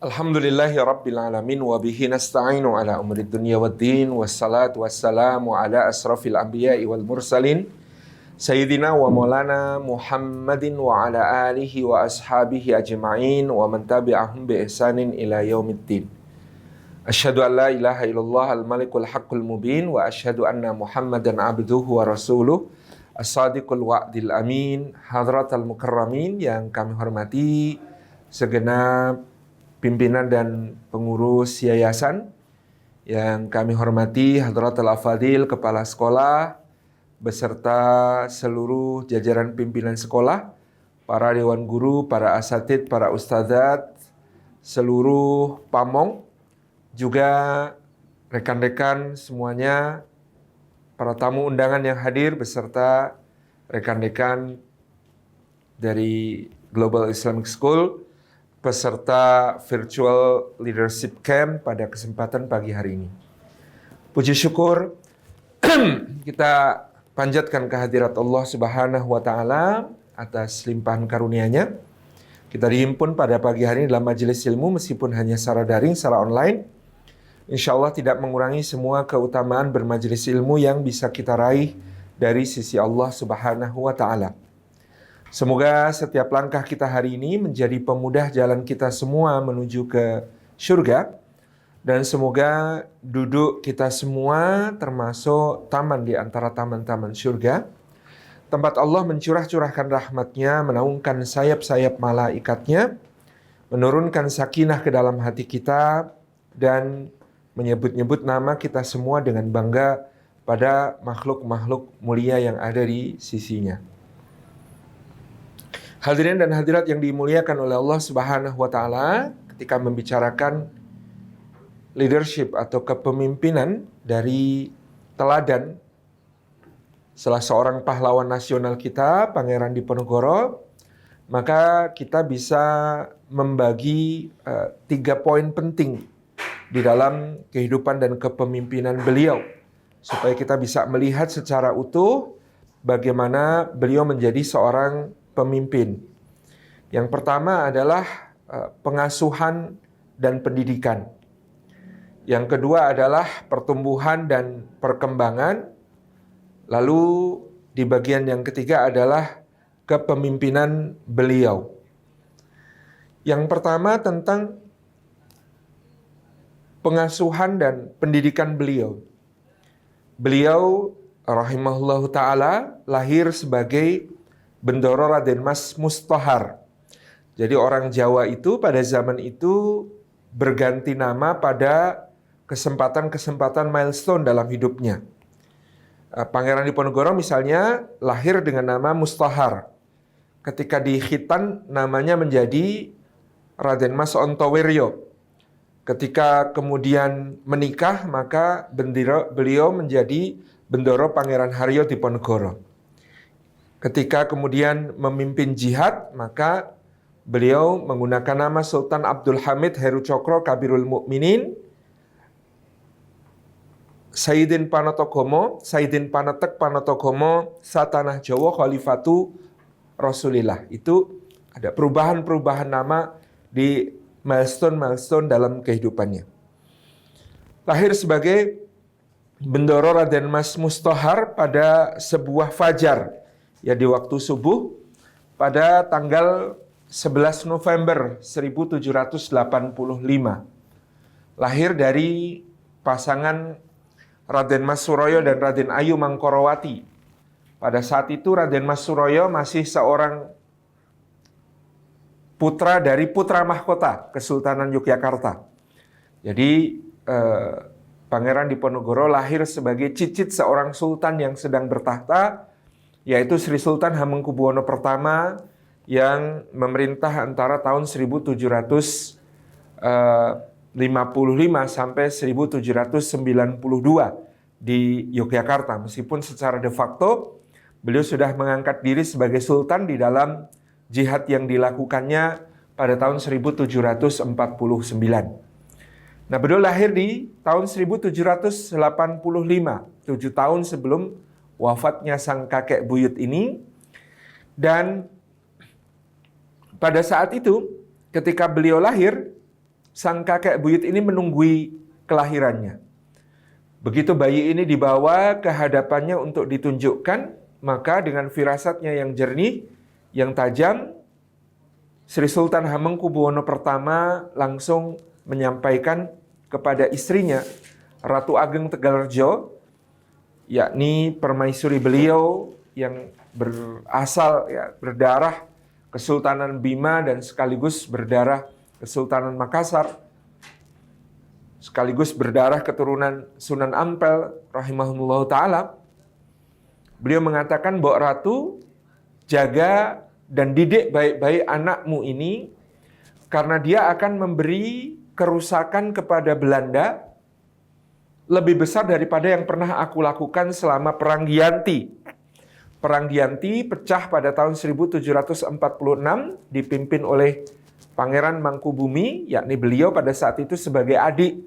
Alhamdulillahi Rabbil Alamin wa bihi nasta'inu ala umrid dunya waddin wassalatu wassalamu ala asrafil anbiya'i wal mursalin Sayyidina wa maulana Muhammadin wa ala alihi wa ashabihi ajma'in wa man tabi'ahum bi ihsanin ila yaumiddin. Asyhadu an la ilaha illallah al-malikul haqqul mubin wa asyhadu anna Muhammadan abduhu wa rasuluh as-sadiqul wa'dil amin. Hadratal mukarramin yang kami hormati segenap pimpinan dan pengurus yayasan, yang kami hormati Hadratul Afadil, Kepala Sekolah, beserta seluruh jajaran pimpinan sekolah, para dewan guru, para asatid, para ustadzat, seluruh pamong, juga rekan-rekan semuanya, para tamu undangan yang hadir, beserta rekan-rekan dari Global Islamic School, peserta Virtual Leadership Camp pada kesempatan pagi hari ini. Puji syukur kita panjatkan kehadirat Allah Subhanahu wa Ta'ala atas limpahan karunia-Nya. Kita dihimpun pada pagi hari ini dalam majelis ilmu meskipun hanya secara daring, secara online. Insya Allah tidak mengurangi semua keutamaan bermajelis ilmu yang bisa kita raih dari sisi Allah Subhanahu wa Ta'ala. Semoga setiap langkah kita hari ini menjadi pemudah jalan kita semua menuju ke surga. Dan semoga duduk kita semua termasuk taman di antara taman-taman surga. Tempat Allah mencurah-curahkan rahmat-Nya, menaungkan sayap-sayap malaikatnya, menurunkan sakinah ke dalam hati kita, dan menyebut-nyebut nama kita semua dengan bangga pada makhluk-makhluk mulia yang ada di sisinya. Hadirin dan hadirat yang dimuliakan oleh Allah Subhanahu wa Ta'ala, ketika membicarakan leadership atau kepemimpinan dari teladan salah seorang pahlawan nasional kita, Pangeran Diponegoro, maka kita bisa membagi 3 poin penting di dalam kehidupan dan kepemimpinan beliau, supaya kita bisa melihat secara utuh bagaimana beliau menjadi seorang pemimpin. Yang pertama adalah pengasuhan dan pendidikan. Yang kedua adalah pertumbuhan dan perkembangan. Lalu di bagian yang ketiga adalah kepemimpinan beliau. Yang pertama tentang pengasuhan dan pendidikan beliau. Beliau rahimahullahu ta'ala lahir sebagai Bendoro Raden Mas Mustahar. Jadi orang Jawa itu pada zaman itu berganti nama pada kesempatan-kesempatan milestone dalam hidupnya. Pangeran Diponegoro misalnya lahir dengan nama Mustahar. Ketika di khitan namanya menjadi Raden Mas Ontowiryo. Ketika kemudian menikah maka beliau menjadi Bendoro Pangeran Haryo Diponegoro. Ketika kemudian memimpin jihad, maka beliau menggunakan nama Sultan Abdul Hamid Heru Cokro Kabirul Mukminin, Sayyidin Panotogomo, Sayyidin Panetek Panotogomo, Satanah Jawa Khalifatu Rasulillah. Itu ada perubahan-perubahan nama di milestone-milestone dalam kehidupannya. Lahir sebagai Bendoro Raden Mas Mustahar pada sebuah fajar, ya di waktu subuh, pada tanggal 11 November 1785. Lahir dari pasangan Raden Mas Suroyo dan Raden Ayu Mangkorowati. Pada saat itu Raden Mas Suroyo masih seorang putra dari putra mahkota Kesultanan Yogyakarta. Jadi Pangeran Diponegoro lahir sebagai cicit seorang sultan yang sedang bertahta, yaitu Sri Sultan Hamengkubuwono I yang memerintah antara tahun 1755 sampai 1792 di Yogyakarta. Meskipun secara de facto beliau sudah mengangkat diri sebagai sultan di dalam jihad yang dilakukannya pada tahun 1749. Nah, beliau lahir di tahun 1785, 7 tahun sebelum wafatnya sang kakek buyut ini. Dan pada saat itu ketika beliau lahir, sang kakek buyut ini menunggui kelahirannya. Begitu bayi ini dibawa ke hadapannya untuk ditunjukkan, maka dengan firasatnya yang jernih, yang tajam, Sri Sultan Hamengkubuwono pertama langsung menyampaikan kepada istrinya, Ratu Ageng Tegalrejo, yakni permaisuri beliau yang berasal berdarah Kesultanan Bima dan sekaligus berdarah Kesultanan Makassar, sekaligus berdarah keturunan Sunan Ampel rahimahullah ta'ala. Beliau mengatakan, Mbok Ratu, jaga dan didik baik-baik anakmu ini, karena dia akan memberi kerusakan kepada Belanda lebih besar daripada yang pernah aku lakukan selama Perang Giyanti. Perang Giyanti pecah pada tahun 1746, dipimpin oleh Pangeran Mangkubumi, yakni beliau pada saat itu sebagai adik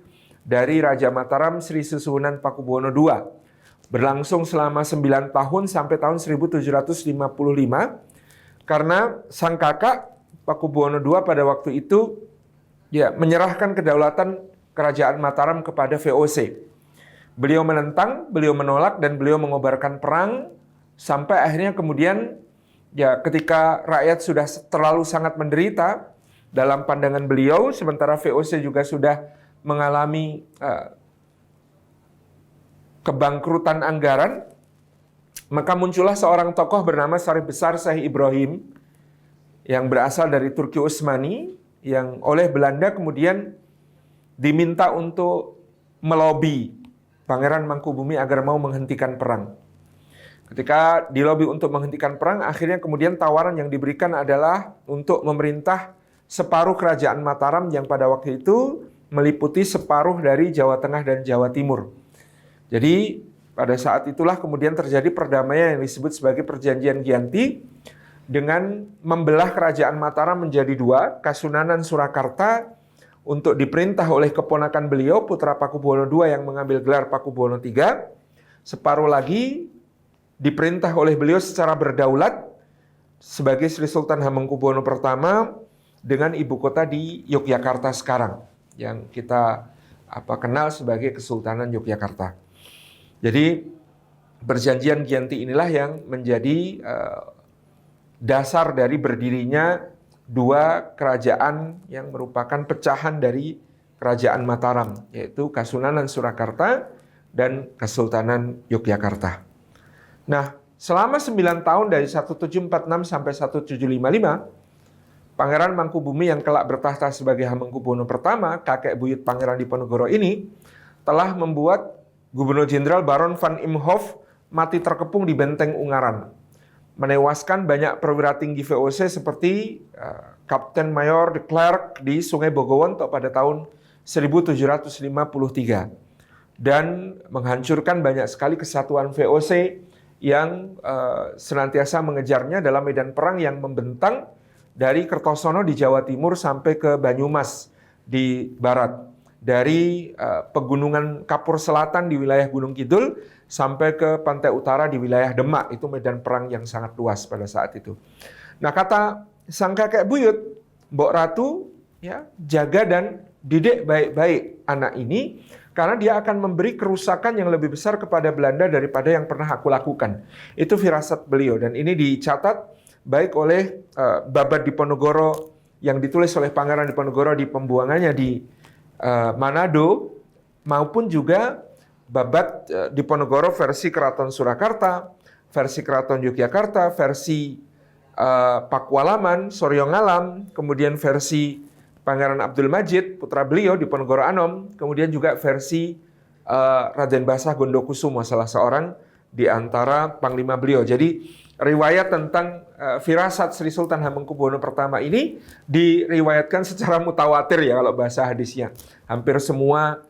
dari Raja Mataram Sri Susuhunan Pakubuwono II. Berlangsung selama 9 tahun sampai tahun 1755, karena sang kakak Pakubuwono II pada waktu itu menyerahkan kedaulatan Kerajaan Mataram kepada VOC. Beliau menentang, beliau menolak, dan beliau mengobarkan perang, sampai akhirnya kemudian ketika rakyat sudah terlalu sangat menderita dalam pandangan beliau, sementara VOC juga sudah mengalami kebangkrutan anggaran, maka muncullah seorang tokoh bernama Sarif Besar Syekh Ibrahim yang berasal dari Turki Utsmani, yang oleh Belanda kemudian diminta untuk melobi Pangeran Mangkubumi agar mau menghentikan perang. Ketika dilobi untuk menghentikan perang, akhirnya kemudian tawaran yang diberikan adalah untuk memerintah separuh kerajaan Mataram yang pada waktu itu meliputi separuh dari Jawa Tengah dan Jawa Timur. Jadi pada saat itulah kemudian terjadi perdamaian yang disebut sebagai Perjanjian Giyanti dengan membelah kerajaan Mataram menjadi dua, Kasunanan Surakarta untuk diperintah oleh keponakan beliau, putra Pakubuwono II yang mengambil gelar Pakubuwono III, separuh lagi diperintah oleh beliau secara berdaulat sebagai Sri Sultan Hamengkubuwono pertama dengan ibu kota di Yogyakarta sekarang, yang kita kenal sebagai Kesultanan Yogyakarta. Jadi Perjanjian Giyanti inilah yang menjadi dasar dari berdirinya dua kerajaan yang merupakan pecahan dari Kerajaan Mataram, yaitu Kasunanan Surakarta dan Kesultanan Yogyakarta. Nah, selama 9 tahun dari 1746 sampai 1755, Pangeran Mangkubumi yang kelak bertahta sebagai Hamengkubuwono pertama, kakek buyut Pangeran Diponegoro ini, telah membuat Gubernur Jenderal Baron van Imhoff mati terkepung di Benteng Ungaran, menewaskan banyak perwira tinggi VOC seperti Kapten Mayor de Klerk di Sungai Bogowonto pada tahun 1753, dan menghancurkan banyak sekali kesatuan VOC yang senantiasa mengejarnya dalam medan perang yang membentang dari Kertosono di Jawa Timur sampai ke Banyumas di barat, dari pegunungan Kapur Selatan di wilayah Gunung Kidul sampai ke pantai utara di wilayah Demak. Itu medan perang yang sangat luas pada saat itu. Nah, kata sang kakek buyut, Mbok Ratu, jaga dan didik baik-baik anak ini, karena dia akan memberi kerusakan yang lebih besar kepada Belanda daripada yang pernah aku lakukan. Itu firasat beliau, dan ini dicatat baik oleh Babad Diponegoro yang ditulis oleh Pangeran Diponegoro di pembuangannya di Manado, maupun juga Babad Diponegoro versi Keraton Surakarta, versi Keraton Yogyakarta, versi Pakualaman, Soryongalam, kemudian versi Pangeran Abdul Majid, putra beliau Diponegoro Anom, kemudian juga versi Raden Basah Gondokusumo, salah seorang di antara panglima beliau. Jadi riwayat tentang firasat Sri Sultan Hamengkubuwono pertama ini diriwayatkan secara mutawatir ya kalau bahasa hadisnya. Hampir semua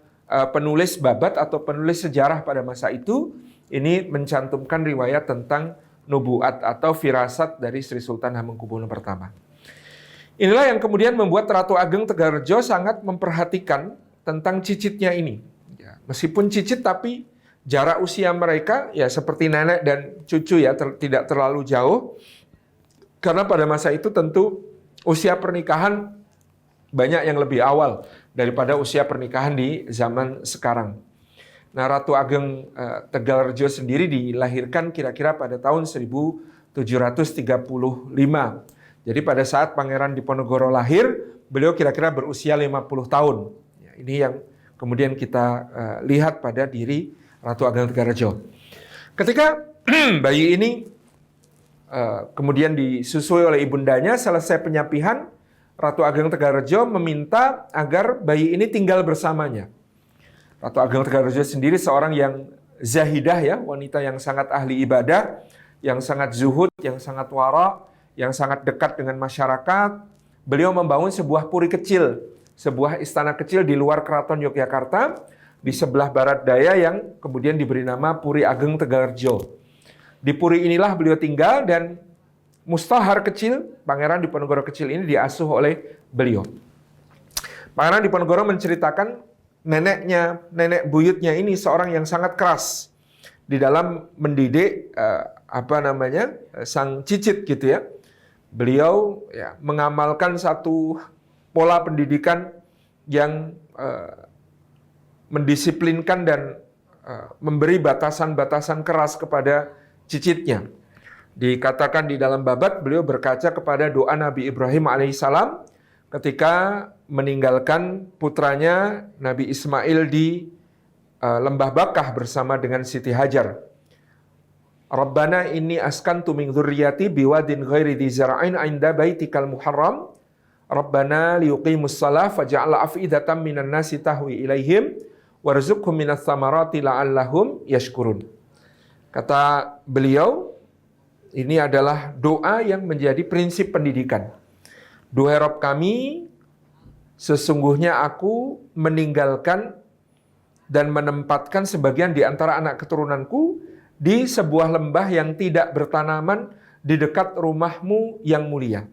penulis babat atau penulis sejarah pada masa itu ini mencantumkan riwayat tentang nubuat atau firasat dari Sri Sultan Hamengkubuwono pertama. Inilah yang kemudian membuat Ratu Ageng Tegalrejo sangat memperhatikan tentang cicitnya ini. Meskipun cicit, tapi jarak usia mereka seperti nenek dan cucu tidak terlalu jauh. Karena pada masa itu tentu usia pernikahan banyak yang lebih awal daripada usia pernikahan di zaman sekarang. Nah, Ratu Ageng Tegalrejo sendiri dilahirkan kira-kira pada tahun 1735. Jadi pada saat Pangeran Diponegoro lahir, beliau kira-kira berusia 50 tahun. Ya, ini yang kemudian kita lihat pada diri Ratu Ageng Tegalrejo. Ketika bayi ini kemudian disusui oleh ibundanya, selesai penyapihan, Ratu Ageng Tegalrejo meminta agar bayi ini tinggal bersamanya. Ratu Ageng Tegalrejo sendiri seorang yang zahidah ya, wanita yang sangat ahli ibadah, yang sangat zuhud, yang sangat wara, yang sangat dekat dengan masyarakat. Beliau membangun sebuah puri kecil, sebuah istana kecil di luar Keraton Yogyakarta, di sebelah barat daya yang kemudian diberi nama Puri Ageng Tegalrejo. Di puri inilah beliau tinggal dan mustahar kecil, Pangeran Diponegoro kecil ini diasuh oleh beliau. Pangeran Diponegoro menceritakan nenek buyutnya ini seorang yang sangat keras di dalam mendidik sang cicit gitu ya. Beliau ya mengamalkan satu pola pendidikan yang mendisiplinkan dan memberi batasan-batasan keras kepada cicitnya. Dikatakan di dalam babat, beliau berkaca kepada doa Nabi Ibrahim alaihissalam ketika meninggalkan putranya Nabi Ismail di Lembah Bakah bersama dengan Siti Hajar. Rabbana inni askantu min dzurriyyati biwadin ghairi dzi zar'ain 'inda baitikal muharram. Rabbana liyuqimus shalah faj'al af'idatan minan nasi tahwi ilaihim warzuqhum minas tsamarati la'allahum yashkurun. Kata beliau, ini adalah doa yang menjadi prinsip pendidikan. Duhai Rabb kami, sesungguhnya aku meninggalkan dan menempatkan sebagian di antara anak keturunanku di sebuah lembah yang tidak bertanaman di dekat rumahmu yang mulia.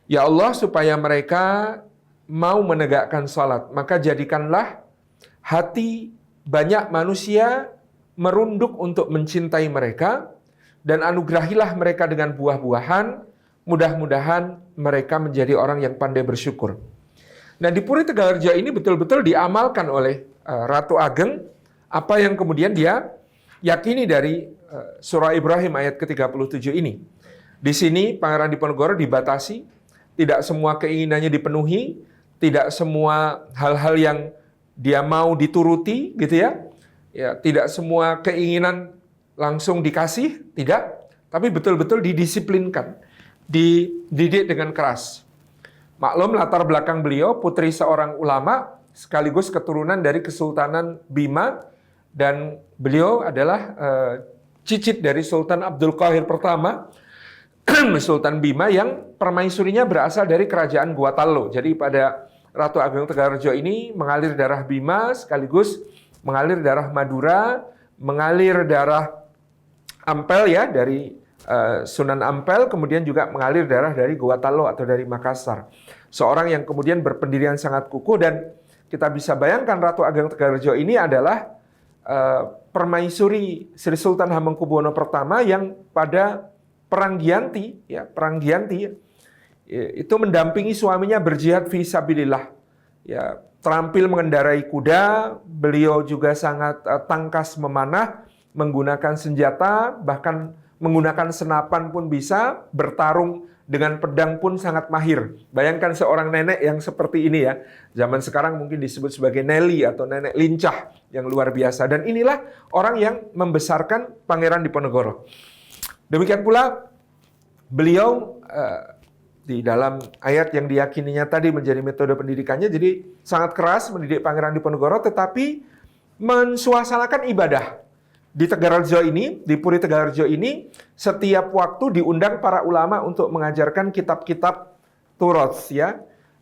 Ya Allah, supaya mereka mau menegakkan salat, maka jadikanlah hati banyak manusia merunduk untuk mencintai mereka, dan anugerahilah mereka dengan buah-buahan, mudah-mudahan mereka menjadi orang yang pandai bersyukur. Nah, di Puri Tegalrejo ini betul-betul diamalkan oleh Ratu Ageng apa yang kemudian dia yakini dari surah Ibrahim ayat ke-37 ini. Di sini Pangeran Diponegoro dibatasi, tidak semua keinginannya dipenuhi, tidak semua hal-hal yang dia mau dituruti gitu ya. Ya, tidak semua keinginan langsung dikasih, tidak, tapi betul-betul didisiplinkan, dididik dengan keras. Maklum latar belakang beliau, putri seorang ulama, sekaligus keturunan dari Kesultanan Bima, dan beliau adalah cicit dari Sultan Abdul Qahir pertama, Sultan Bima yang permaisurinya berasal dari kerajaan Guatalo. Jadi pada Ratu Ageng Tegalrejo ini mengalir darah Bima, sekaligus mengalir darah Madura, mengalir darah Ampel ya, dari Sunan Ampel, kemudian juga mengalir darah dari Guatalo atau dari Makassar. Seorang yang kemudian berpendirian sangat kukuh, dan kita bisa bayangkan Ratu Ageng Tegalrejo ini adalah permaisuri Sri Sultan Hamengkubuwono pertama yang pada Perang Giyanti itu mendampingi suaminya berjihad fi sabilillah. Ya, terampil mengendarai kuda, beliau juga sangat tangkas memanah, menggunakan senjata, bahkan menggunakan senapan pun bisa, bertarung dengan pedang pun sangat mahir. Bayangkan seorang nenek yang seperti ini ya. Zaman sekarang mungkin disebut sebagai Nelly atau nenek lincah yang luar biasa. Dan inilah orang yang membesarkan Pangeran Diponegoro. Demikian pula beliau di dalam ayat yang diyakininya tadi menjadi metode pendidikannya, jadi sangat keras mendidik Pangeran Diponegoro, tetapi mensuasanakan ibadah. Di Tegalrejo ini, di Puri Tegalrejo ini, setiap waktu diundang para ulama untuk mengajarkan kitab-kitab Turots ya.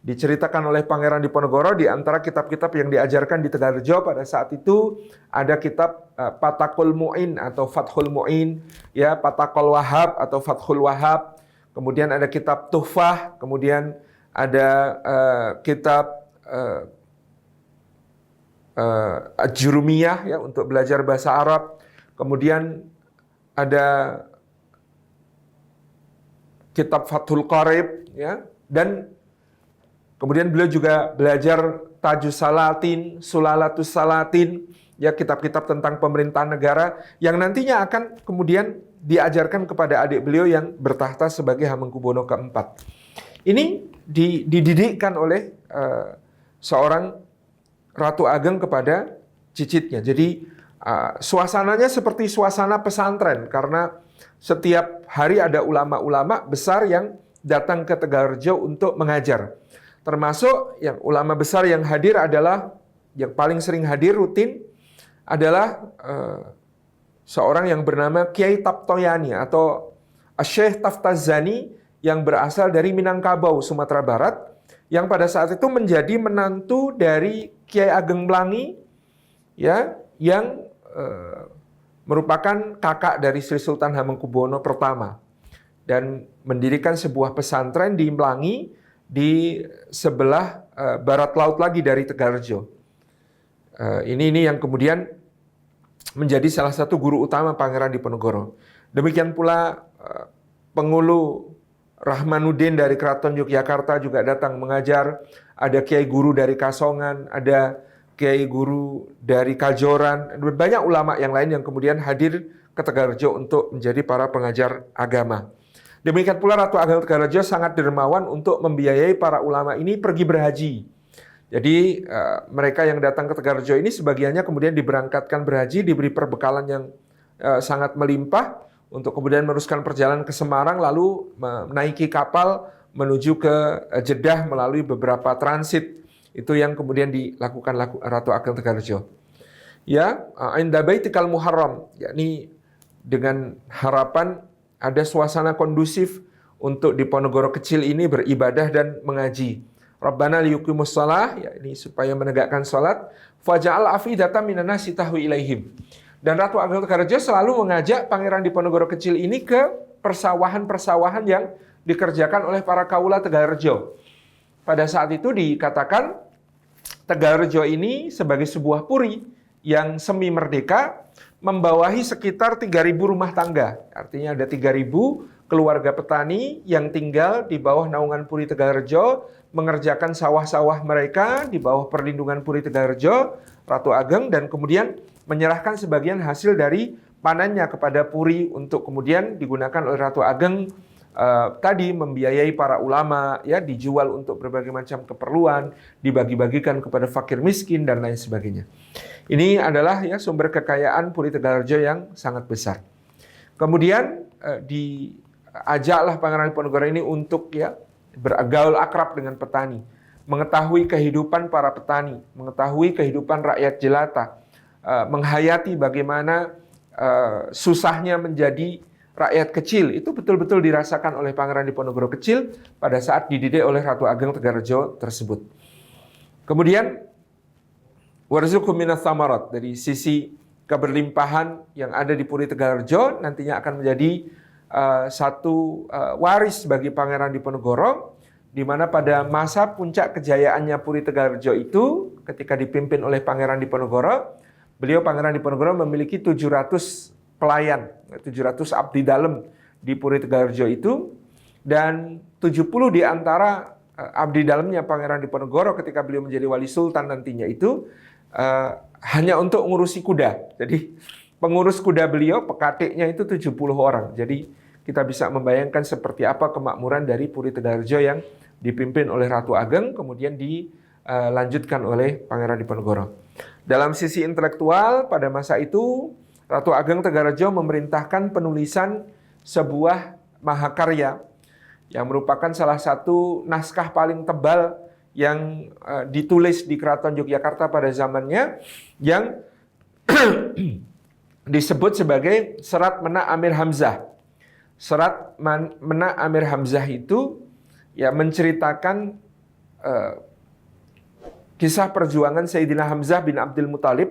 Diceritakan oleh Pangeran Diponegoro, di antara kitab-kitab yang diajarkan di Tegalrejo pada saat itu ada kitab Patakul Mu'in atau Fathul Mu'in, ya, Patakul Wahab atau Fathul Wahab. Kemudian ada kitab Tuhfah, kemudian ada kitab Ajurumiyah ya untuk belajar bahasa Arab. Kemudian ada kitab Fathul Qarib ya, dan kemudian beliau juga belajar Tajus Salatin, Sulalatus Salatin, ya kitab-kitab tentang pemerintahan negara yang nantinya akan kemudian diajarkan kepada adik beliau yang bertahta sebagai Hamengkubuwono keempat. Ini dididikkan oleh seorang Ratu Ageng kepada cicitnya. Jadi suasananya seperti suasana pesantren karena setiap hari ada ulama-ulama besar yang datang ke Tegalrejo untuk mengajar. Termasuk yang ulama besar yang hadir adalah, yang paling sering hadir rutin adalah seorang yang bernama Kiai Taptoyani atau Syekh Taftazani yang berasal dari Minangkabau, Sumatera Barat, yang pada saat itu menjadi menantu dari Kiai Ageng Mlangi, ya, yang merupakan kakak dari Sri Sultan Hamengkubuwono pertama, dan mendirikan sebuah pesantren di Mlangi di sebelah barat laut lagi dari Tegalrejo. Ini yang kemudian menjadi salah satu guru utama Pangeran Diponegoro. Demikian pula Pengulu Rahmanuddin dari Keraton Yogyakarta juga datang mengajar. Ada kiai guru dari Kasongan, ada kiai guru dari Kajoran, banyak ulama yang lain yang kemudian hadir ke Tegalrejo untuk menjadi para pengajar agama. Demikian pula Ratu Ageng Tegalrejo sangat dermawan untuk membiayai para ulama ini pergi berhaji. Jadi mereka yang datang ke Tegalrejo ini sebagiannya kemudian diberangkatkan berhaji, diberi perbekalan yang sangat melimpah untuk kemudian meneruskan perjalanan ke Semarang, lalu menaiki kapal menuju ke Jeddah melalui beberapa transit. Itu yang kemudian dilakukan Ratu Ageng Tegalrejo. Ya, inda baitikal muharram, yakni dengan harapan ada suasana kondusif untuk Diponegoro kecil ini beribadah dan mengaji. Rabbana liyuqimus shalah, ya ini supaya menegakkan salat, faja'al afidatan minan nasi tahwi ilaihim. Dan Ratu Ageng Tegalrejo selalu mengajak Pangeran Diponegoro kecil ini ke persawahan-persawahan yang dikerjakan oleh para kaula Tegalrejo. Pada saat itu dikatakan Tegalrejo ini sebagai sebuah puri yang semi merdeka membawahi sekitar 3.000 rumah tangga. Artinya ada 3.000 keluarga petani yang tinggal di bawah naungan Puri Tegalrejo, mengerjakan sawah-sawah mereka di bawah perlindungan Puri Tegalrejo, Ratu Ageng, dan kemudian menyerahkan sebagian hasil dari panennya kepada Puri untuk kemudian digunakan oleh Ratu Ageng tadi membiayai para ulama, ya, dijual untuk berbagai macam keperluan, dibagi-bagikan kepada fakir miskin dan lain sebagainya. Ini adalah ya sumber kekayaan Puri Tegalrejo yang sangat besar. Kemudian diajaklah Pangeran Diponegoro ini untuk ya bergaul akrab dengan petani, mengetahui kehidupan para petani, mengetahui kehidupan rakyat jelata, menghayati bagaimana susahnya menjadi rakyat kecil. Itu betul-betul dirasakan oleh Pangeran Diponegoro kecil pada saat dididik oleh Ratu Ageng Tegalrejo tersebut. Kemudian warzuqhum minas tsamarat, dari sisi keberlimpahan yang ada di Puri Tegalrejo nantinya akan menjadi satu waris bagi Pangeran Diponegoro, di mana pada masa puncak kejayaannya Puri Tegalrejo itu ketika dipimpin oleh Pangeran Diponegoro, Pangeran Diponegoro memiliki 700 pelayan, 700 abdi dalam di Puri Tegalrejo itu, dan 70 di antara abdi dalamnya Pangeran Diponegoro ketika beliau menjadi wali sultan nantinya itu hanya untuk mengurusi kuda. Jadi pengurus kuda beliau, pekatiknya itu 70 orang. Jadi kita bisa membayangkan seperti apa kemakmuran dari Puri Tegalrejo yang dipimpin oleh Ratu Ageng, kemudian dilanjutkan oleh Pangeran Diponegoro. Dalam sisi intelektual, pada masa itu Ratu Ageng Tegalrejo memerintahkan penulisan sebuah mahakarya yang merupakan salah satu naskah paling tebal yang ditulis di Keraton Yogyakarta pada zamannya, yang disebut sebagai Serat Menak Amir Hamzah. Serat Menak Amir Hamzah itu ya menceritakan kisah perjuangan Sayyidina Hamzah bin Abdul Muthalib,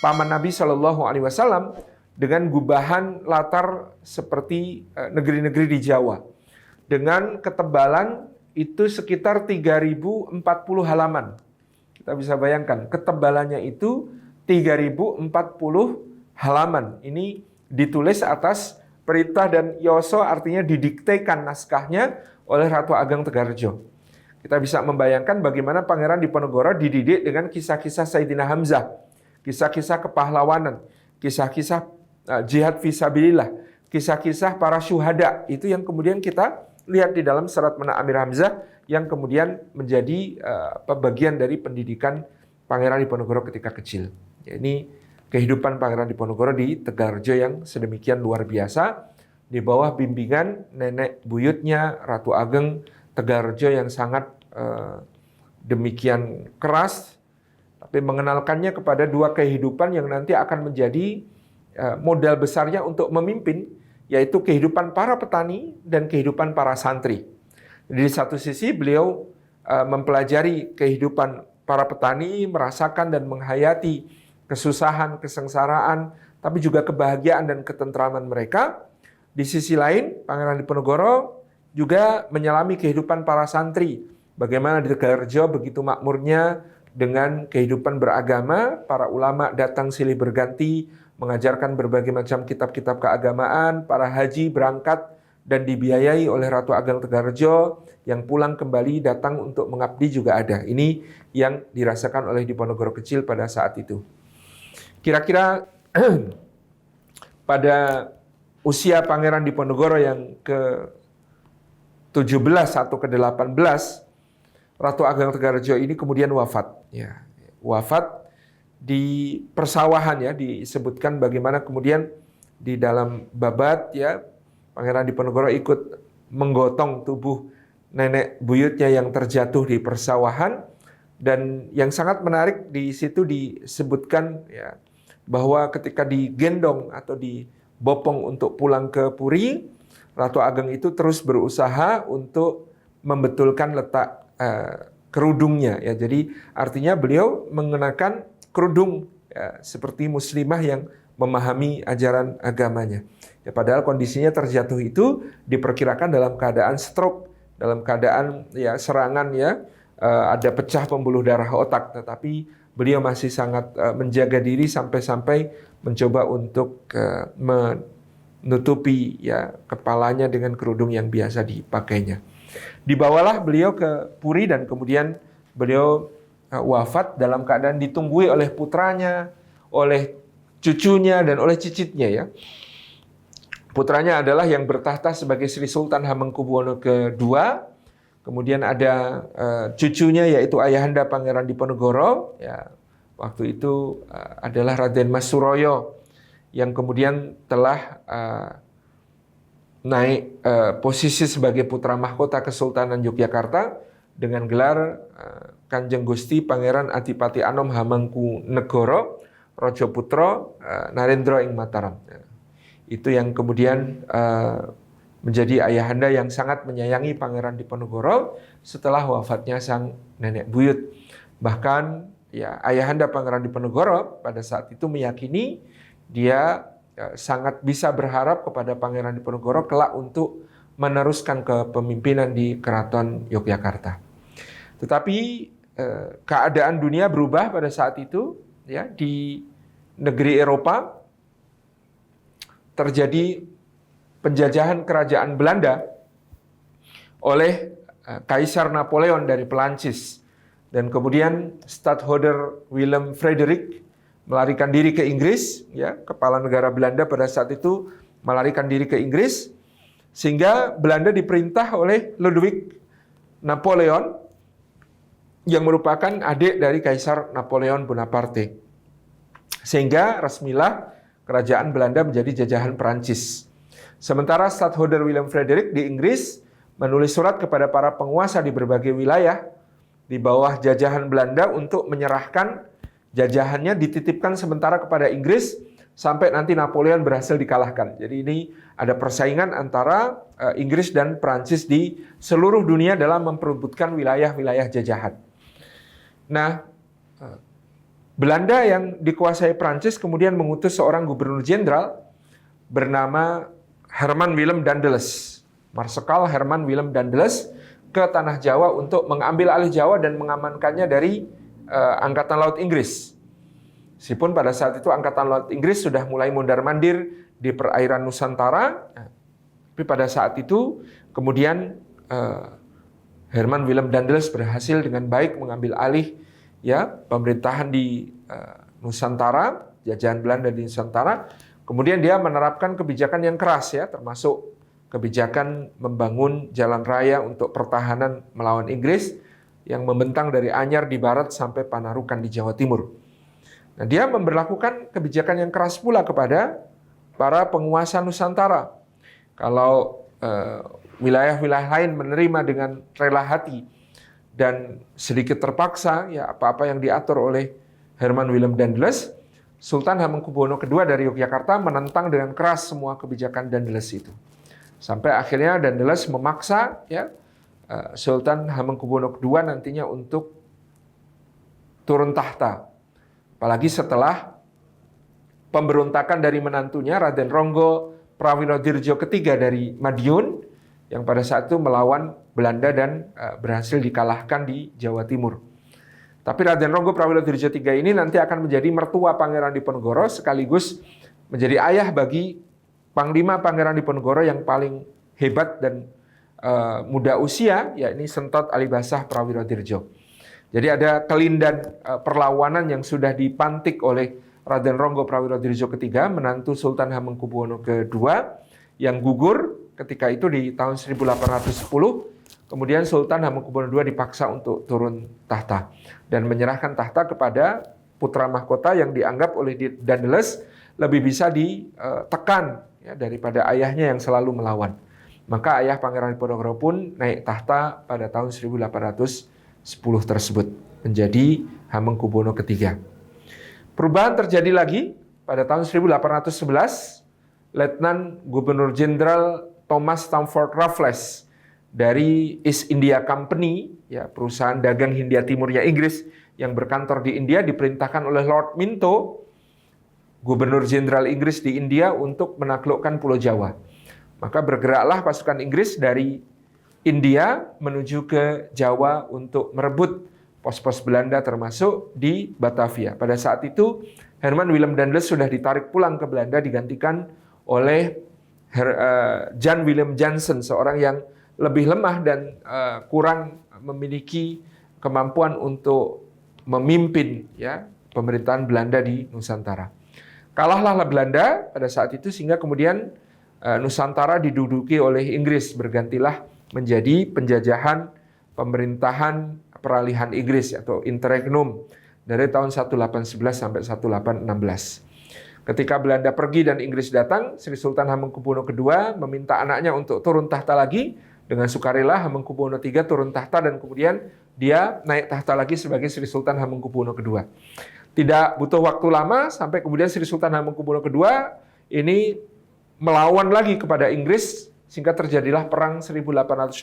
paman Nabi Shallallahu Alaihi Wasallam, dengan gubahan latar seperti negeri-negeri di Jawa, dengan ketebalan itu sekitar 3040 halaman. Kita bisa bayangkan ketebalannya itu 3040 halaman. Ini ditulis atas perintah dan yoso, artinya didiktekan naskahnya oleh Ratu Ageng Tegalrejo. Kita bisa membayangkan bagaimana Pangeran Diponegoro dididik dengan kisah-kisah Sayyidina Hamzah, kisah-kisah kepahlawanan, kisah-kisah jihad fisabilillah, kisah-kisah para syuhada. Itu yang kemudian kita lihat di dalam Serat Menak Amir Hamzah yang kemudian menjadi bagian dari pendidikan Pangeran Diponegoro ketika kecil. Ya, ini kehidupan Pangeran Diponegoro di Tegalrejo yang sedemikian luar biasa di bawah bimbingan nenek buyutnya Ratu Ageng Tegalrejo yang sangat demikian keras, tapi mengenalkannya kepada dua kehidupan yang nanti akan menjadi modal besarnya untuk memimpin, yaitu kehidupan para petani dan kehidupan para santri. Di satu sisi beliau mempelajari kehidupan para petani, merasakan dan menghayati kesusahan, kesengsaraan, tapi juga kebahagiaan dan ketentraman mereka. Di sisi lain, Pangeran Diponegoro juga menyelami kehidupan para santri. Bagaimana di Tegalrejo begitu makmurnya dengan kehidupan beragama, para ulama datang silih berganti, mengajarkan berbagai macam kitab-kitab keagamaan, para haji berangkat dan dibiayai oleh Ratu Ageng Tegalrejo, yang pulang kembali datang untuk mengabdi juga ada. Ini yang dirasakan oleh Diponegoro kecil pada saat itu. Kira-kira pada usia Pangeran Diponegoro yang ke-17 atau ke-18, Ratu Ageng Tegalrejo ini kemudian wafat. Ya, wafat di persawahan, ya, disebutkan bagaimana kemudian di dalam babat, ya, Pangeran Diponegoro ikut menggotong tubuh nenek buyutnya yang terjatuh di persawahan. Dan yang sangat menarik di situ disebutkan, ya, bahwa ketika digendong atau dibopong untuk pulang ke Puri, Ratu Ageng itu terus berusaha untuk membetulkan letak kerudungnya. Ya, jadi artinya beliau mengenakan kerudung, ya, seperti muslimah yang memahami ajaran agamanya. Ya, padahal kondisinya terjatuh itu diperkirakan dalam keadaan stroke, dalam keadaan, ya, serangan, ya, ada pecah pembuluh darah otak, tetapi beliau masih sangat menjaga diri sampai-sampai mencoba untuk menutupi, ya, kepalanya dengan kerudung yang biasa dipakainya. Dibawalah beliau ke Puri dan kemudian beliau wafat dalam keadaan ditunggui oleh putranya, oleh cucunya dan oleh cicitnya, ya. Putranya adalah yang bertahta sebagai Sri Sultan Hamengkubuwono II. Kemudian ada cucunya yaitu ayahanda Pangeran Diponegoro, ya, waktu itu adalah Raden Mas Suroyo yang kemudian telah naik posisi sebagai putra mahkota Kesultanan Yogyakarta dengan gelar Kanjeng Gusti Pangeran Adipati Anom Hamengkunegoro Raja Putra Narendra ing Mataram. Itu yang kemudian menjadi ayahanda yang sangat menyayangi Pangeran Diponegoro setelah wafatnya sang nenek buyut. Bahkan, ya, ayahanda Pangeran Diponegoro pada saat itu meyakini dia sangat bisa berharap kepada Pangeran Diponegoro kelak untuk meneruskan kepemimpinan di Keraton Yogyakarta. Tetapi keadaan dunia berubah pada saat itu, ya, di negeri Eropa terjadi penjajahan kerajaan Belanda oleh Kaisar Napoleon dari Perancis, dan kemudian Stadtholder Willem Frederik melarikan diri ke Inggris, ya, kepala negara Belanda pada saat itu melarikan diri ke Inggris, sehingga Belanda diperintah oleh Ludwig Napoleon yang merupakan adik dari Kaisar Napoleon Bonaparte, sehingga resmilah kerajaan Belanda menjadi jajahan Perancis. Sementara Stadtholder Willem Frederik di Inggris menulis surat kepada para penguasa di berbagai wilayah di bawah jajahan Belanda untuk menyerahkan jajahannya, dititipkan sementara kepada Inggris sampai nanti Napoleon berhasil dikalahkan. Jadi ini ada persaingan antara Inggris dan Perancis di seluruh dunia dalam memperebutkan wilayah-wilayah jajahan. Nah, Belanda yang dikuasai Perancis kemudian mengutus seorang gubernur jenderal bernama Herman Willem Daendels, Marsekal Herman Willem Daendels, ke tanah Jawa untuk mengambil alih Jawa dan mengamankannya dari Angkatan Laut Inggris. Meskipun pada saat itu Angkatan Laut Inggris sudah mulai mondar-mandir di perairan Nusantara, tapi pada saat itu kemudian Herman Willem Daendels berhasil dengan baik mengambil alih ya pemerintahan di Nusantara, jajahan Belanda di Nusantara. Kemudian dia menerapkan kebijakan yang keras ya, termasuk kebijakan membangun jalan raya untuk pertahanan melawan Inggris yang membentang dari Anyar di barat sampai Panarukan di Jawa Timur. Nah, dia memberlakukan kebijakan yang keras pula kepada para penguasa Nusantara. Kalau wilayah-wilayah lain menerima dengan rela hati dan sedikit terpaksa ya apa-apa yang diatur oleh Herman Willem Daendels, Sultan Hamengkubuwono II dari Yogyakarta menentang dengan keras semua kebijakan Daendels itu. Sampai akhirnya Daendels memaksa ya Sultan Hamengkubuwono II nantinya untuk turun tahta. Apalagi setelah pemberontakan dari menantunya Raden Ronggo Prawirodirjo III dari Madiun yang pada saat itu melawan Belanda dan berhasil dikalahkan di Jawa Timur. Tapi Raden Ronggo Prawirodirjo III ini nanti akan menjadi mertua Pangeran Diponegoro sekaligus menjadi ayah bagi Panglima Pangeran Diponegoro yang paling hebat dan muda usia, yakni Sentot Alibasah Prawirodirjo. Jadi ada kelindan perlawanan yang sudah dipantik oleh Raden Ronggo Prawirodirjo III, menantu Sultan Hamengkubuwono II, yang gugur ketika itu di tahun 1810. Kemudian Sultan Hamengkubuwono II dipaksa untuk turun tahta dan menyerahkan tahta kepada putra mahkota yang dianggap oleh Daendels lebih bisa ditekan ya, daripada ayahnya yang selalu melawan. Maka ayah Pangeran Diponegoro pun naik tahta pada tahun 1810 tersebut menjadi Hamengkubuwono III. Perubahan terjadi lagi pada tahun 1811. Letnan Gubernur Jenderal Thomas Stamford Raffles dari East India Company, ya perusahaan dagang Hindia Timurnya Inggris yang berkantor di India, diperintahkan oleh Lord Minto, Gubernur Jenderal Inggris di India, untuk menaklukkan Pulau Jawa. Maka bergeraklah pasukan Inggris dari India menuju ke Jawa untuk merebut pos-pos Belanda termasuk di Batavia. Pada saat itu Herman Willem Daendels sudah ditarik pulang ke Belanda digantikan oleh Jan Willem Jansen, seorang yang lebih lemah dan kurang memiliki kemampuan untuk memimpin ya pemerintahan Belanda di Nusantara. Kalahlah Belanda pada saat itu sehingga kemudian Nusantara diduduki oleh Inggris, bergantilah menjadi penjajahan pemerintahan peralihan Inggris atau interregnum dari tahun 1811 sampai 1816. Ketika Belanda pergi dan Inggris datang, Sri Sultan Hamengkubuwono II meminta anaknya untuk turun tahta lagi. Dengan sukarela Hamengkubuwono III turun tahta dan kemudian dia naik tahta lagi sebagai Sri Sultan Hamengkubuwono II. Tidak butuh waktu lama sampai kemudian Sri Sultan Hamengkubuwono II ini melawan lagi kepada Inggris sehingga terjadilah perang 1812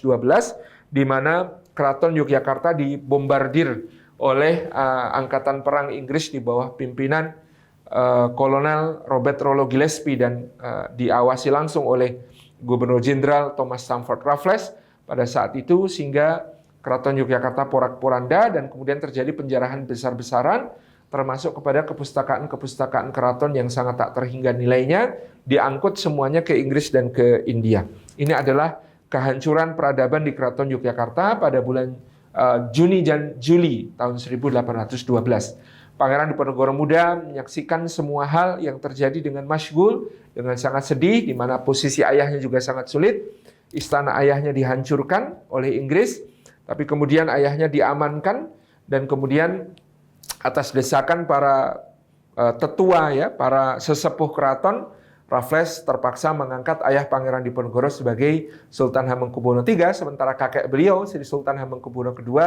di mana Keraton Yogyakarta dibombardir oleh angkatan perang Inggris di bawah pimpinan Kolonel Robert Rollo Gillespie dan diawasi langsung oleh Gubernur Jenderal Thomas Stamford Raffles pada saat itu, sehingga Keraton Yogyakarta porak-poranda dan kemudian terjadi penjarahan besar-besaran termasuk kepada kepustakaan-kepustakaan keraton yang sangat tak terhingga nilainya, diangkut semuanya ke Inggris dan ke India. Ini adalah kehancuran peradaban di Keraton Yogyakarta pada bulan Juni dan Juli tahun 1812. Pangeran Diponegoro Muda menyaksikan semua hal yang terjadi dengan masyghul, dengan sangat sedih, di mana posisi ayahnya juga sangat sulit. Istana ayahnya dihancurkan oleh Inggris, tapi kemudian ayahnya diamankan, dan kemudian atas desakan para tetua, ya, para sesepuh keraton, Raffles terpaksa mengangkat ayah Pangeran Diponegoro sebagai Sultan Hamengkubuwono III, sementara kakek beliau, Sri Sultan Hamengkubuwono II,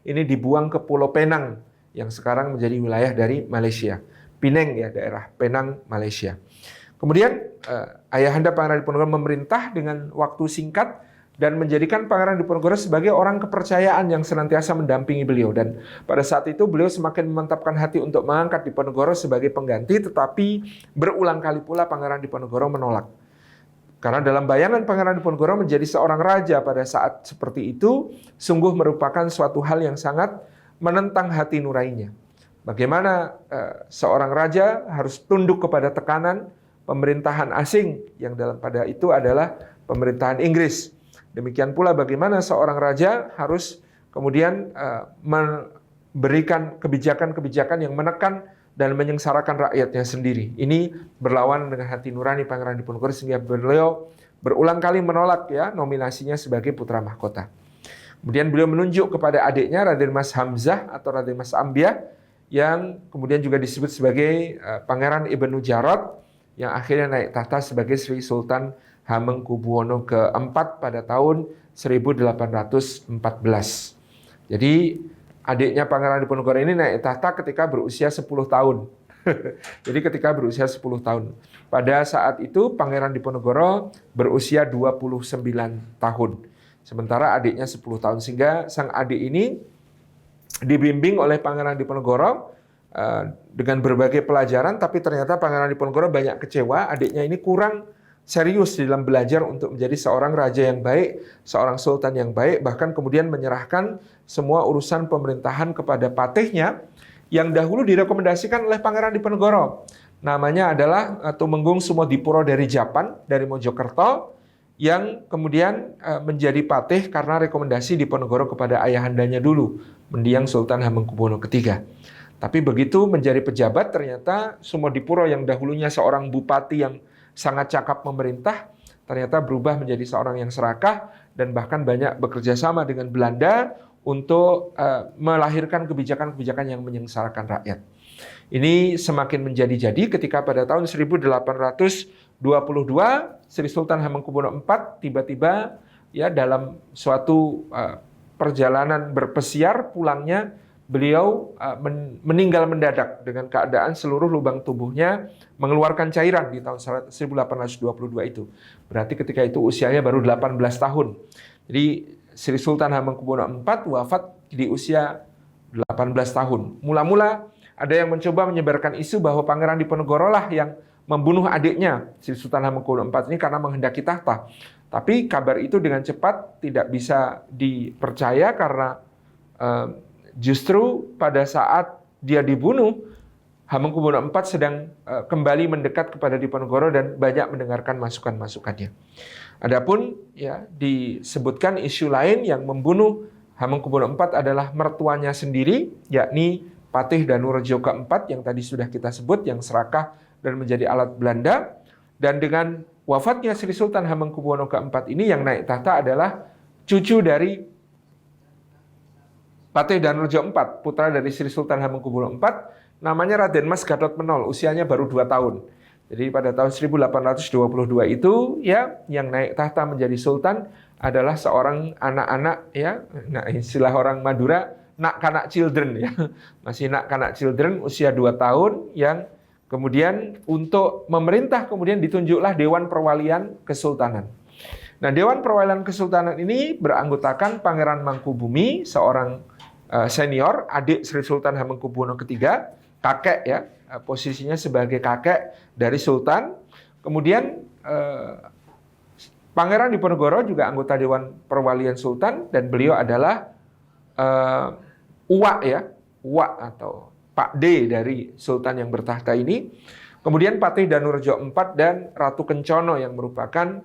ini dibuang ke Pulau Penang, yang sekarang menjadi wilayah dari Malaysia. Penang ya, daerah Penang, Malaysia. Kemudian ayahanda Pangeran Diponegoro memerintah dengan waktu singkat dan menjadikan Pangeran Diponegoro sebagai orang kepercayaan yang senantiasa mendampingi beliau. Dan pada saat itu beliau semakin memantapkan hati untuk mengangkat Diponegoro sebagai pengganti, tetapi berulang kali pula Pangeran Diponegoro menolak. Karena dalam bayangan Pangeran Diponegoro menjadi seorang raja pada saat seperti itu sungguh merupakan suatu hal yang sangat menentang hati nuraninya. Bagaimana seorang raja harus tunduk kepada tekanan pemerintahan asing yang dalam pada itu adalah pemerintahan Inggris. Demikian pula bagaimana seorang raja harus kemudian memberikan kebijakan-kebijakan yang menekan dan menyengsarakan rakyatnya sendiri. Ini berlawan dengan hati nurani Pangeran Diponegoro, sehingga beliau berulang kali menolak ya nominasinya sebagai putra mahkota. Kemudian beliau menunjuk kepada adiknya Raden Mas Hamzah atau Raden Mas Ambiah, yang kemudian juga disebut sebagai Pangeran Ibnu Jarot, yang akhirnya naik tahta sebagai Sri Sultan Hamengkubuwono keempat pada tahun 1814. Jadi adiknya Pangeran Diponegoro ini naik tahta ketika berusia 10 tahun. Jadi ketika berusia 10 tahun. Pada saat itu Pangeran Diponegoro berusia 29 tahun. Sementara adiknya 10 tahun. Sehingga sang adik ini dibimbing oleh Pangeran Diponegoro dengan berbagai pelajaran, tapi ternyata Pangeran Diponegoro banyak kecewa, adiknya ini kurang serius dalam belajar untuk menjadi seorang raja yang baik, seorang sultan yang baik, bahkan kemudian menyerahkan semua urusan pemerintahan kepada patihnya yang dahulu direkomendasikan oleh Pangeran Diponegoro. Namanya adalah Tumenggung Sumodipuro dari Japan, dari Mojokerto, yang kemudian menjadi patih karena rekomendasi Diponegoro kepada ayahandanya dulu, mendiang Sultan Hamengkubuwono III. Tapi begitu menjadi pejabat, ternyata Sumodipuro yang dahulunya seorang bupati yang sangat cakap memerintah, ternyata berubah menjadi seorang yang serakah dan bahkan banyak bekerja sama dengan Belanda untuk melahirkan kebijakan-kebijakan yang menyengsarakan rakyat. Ini semakin menjadi-jadi ketika pada tahun 1822 Sri Sultan Hamengkubuwono IV tiba-tiba ya dalam suatu perjalanan berpesiar pulangnya, beliau meninggal mendadak dengan keadaan seluruh lubang tubuhnya mengeluarkan cairan di tahun 1822 itu. Berarti ketika itu usianya baru 18 tahun. Jadi Sri Sultan Hamengkubuwono IV wafat di usia 18 tahun. Mula-mula ada yang mencoba menyebarkan isu bahwa Pangeran Diponegoro lah yang membunuh adiknya Sri Sultan Hamengkubuwono IV ini karena menghendaki tahta. Tapi kabar itu dengan cepat tidak bisa dipercaya karena justru pada saat dia dibunuh, Hamengkubuwono IV sedang kembali mendekat kepada Diponegoro dan banyak mendengarkan masukan-masukannya. Adapun ya disebutkan isu lain yang membunuh Hamengkubuwono IV adalah mertuanya sendiri, yakni Patih Danurejo keempat yang tadi sudah kita sebut, yang serakah dan menjadi alat Belanda. Dan dengan wafatnya Sri Sultan Hamengkubuwono keempat ini, yang naik tahta adalah cucu dari Patih Danurejo IV, putra dari Sri Sultan Hamengkubuwono IV, namanya Raden Mas Gatot Menol, usianya baru 2 tahun. Jadi pada tahun 1822 itu ya yang naik tahta menjadi sultan adalah seorang anak-anak ya, nah istilah orang Madura, nak kanak children ya. Masih nak kanak children usia 2 tahun yang kemudian untuk memerintah kemudian ditunjuklah Dewan Perwalian Kesultanan. Nah, Dewan Perwalian Kesultanan ini beranggotakan Pangeran Mangkubumi, seorang senior, adik Sri Sultan Hamengkubuwono III, kakek ya, posisinya sebagai kakek dari Sultan. Kemudian Pangeran Diponegoro juga anggota Dewan Perwalian Sultan dan beliau adalah uwak ya, uwak atau Pak D dari Sultan yang bertahta ini. Kemudian Patih Danurejo IV dan Ratu Kencono yang merupakan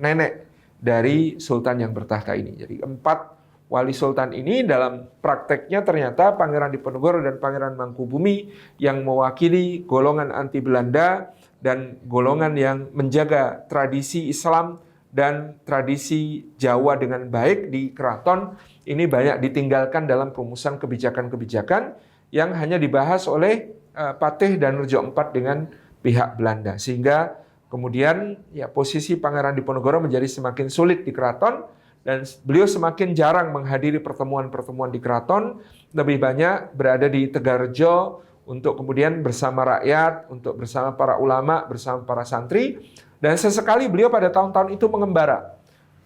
nenek dari Sultan yang bertahta ini. Jadi 4 wali sultan ini dalam prakteknya ternyata Pangeran Diponegoro dan Pangeran Mangkubumi yang mewakili golongan anti Belanda dan golongan yang menjaga tradisi Islam dan tradisi Jawa dengan baik di keraton ini banyak ditinggalkan dalam perumusan kebijakan-kebijakan yang hanya dibahas oleh Patih Danurejo IV dengan pihak Belanda, sehingga kemudian ya posisi Pangeran Diponegoro menjadi semakin sulit di keraton. Dan beliau semakin jarang menghadiri pertemuan-pertemuan di keraton, lebih banyak berada di Tegarrejo untuk kemudian bersama rakyat, untuk bersama para ulama, bersama para santri. Dan sesekali beliau pada tahun-tahun itu mengembara,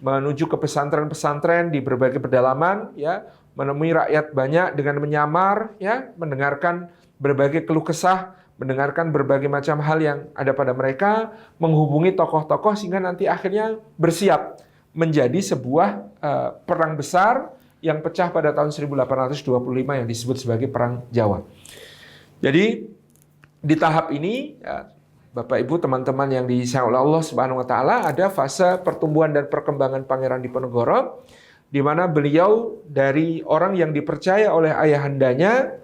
menuju ke pesantren-pesantren di berbagai pedalaman, ya, menemui rakyat banyak dengan menyamar, ya, mendengarkan berbagai keluh kesah, mendengarkan berbagai macam hal yang ada pada mereka, menghubungi tokoh-tokoh sehingga nanti akhirnya bersiap menjadi sebuah perang besar yang pecah pada tahun 1825 yang disebut sebagai Perang Jawa. Jadi di tahap ini Bapak Ibu, teman-teman yang disayang oleh Allah Subhanahu wa taala, ada fase pertumbuhan dan perkembangan Pangeran Diponegoro di mana beliau dari orang yang dipercaya oleh ayahandanya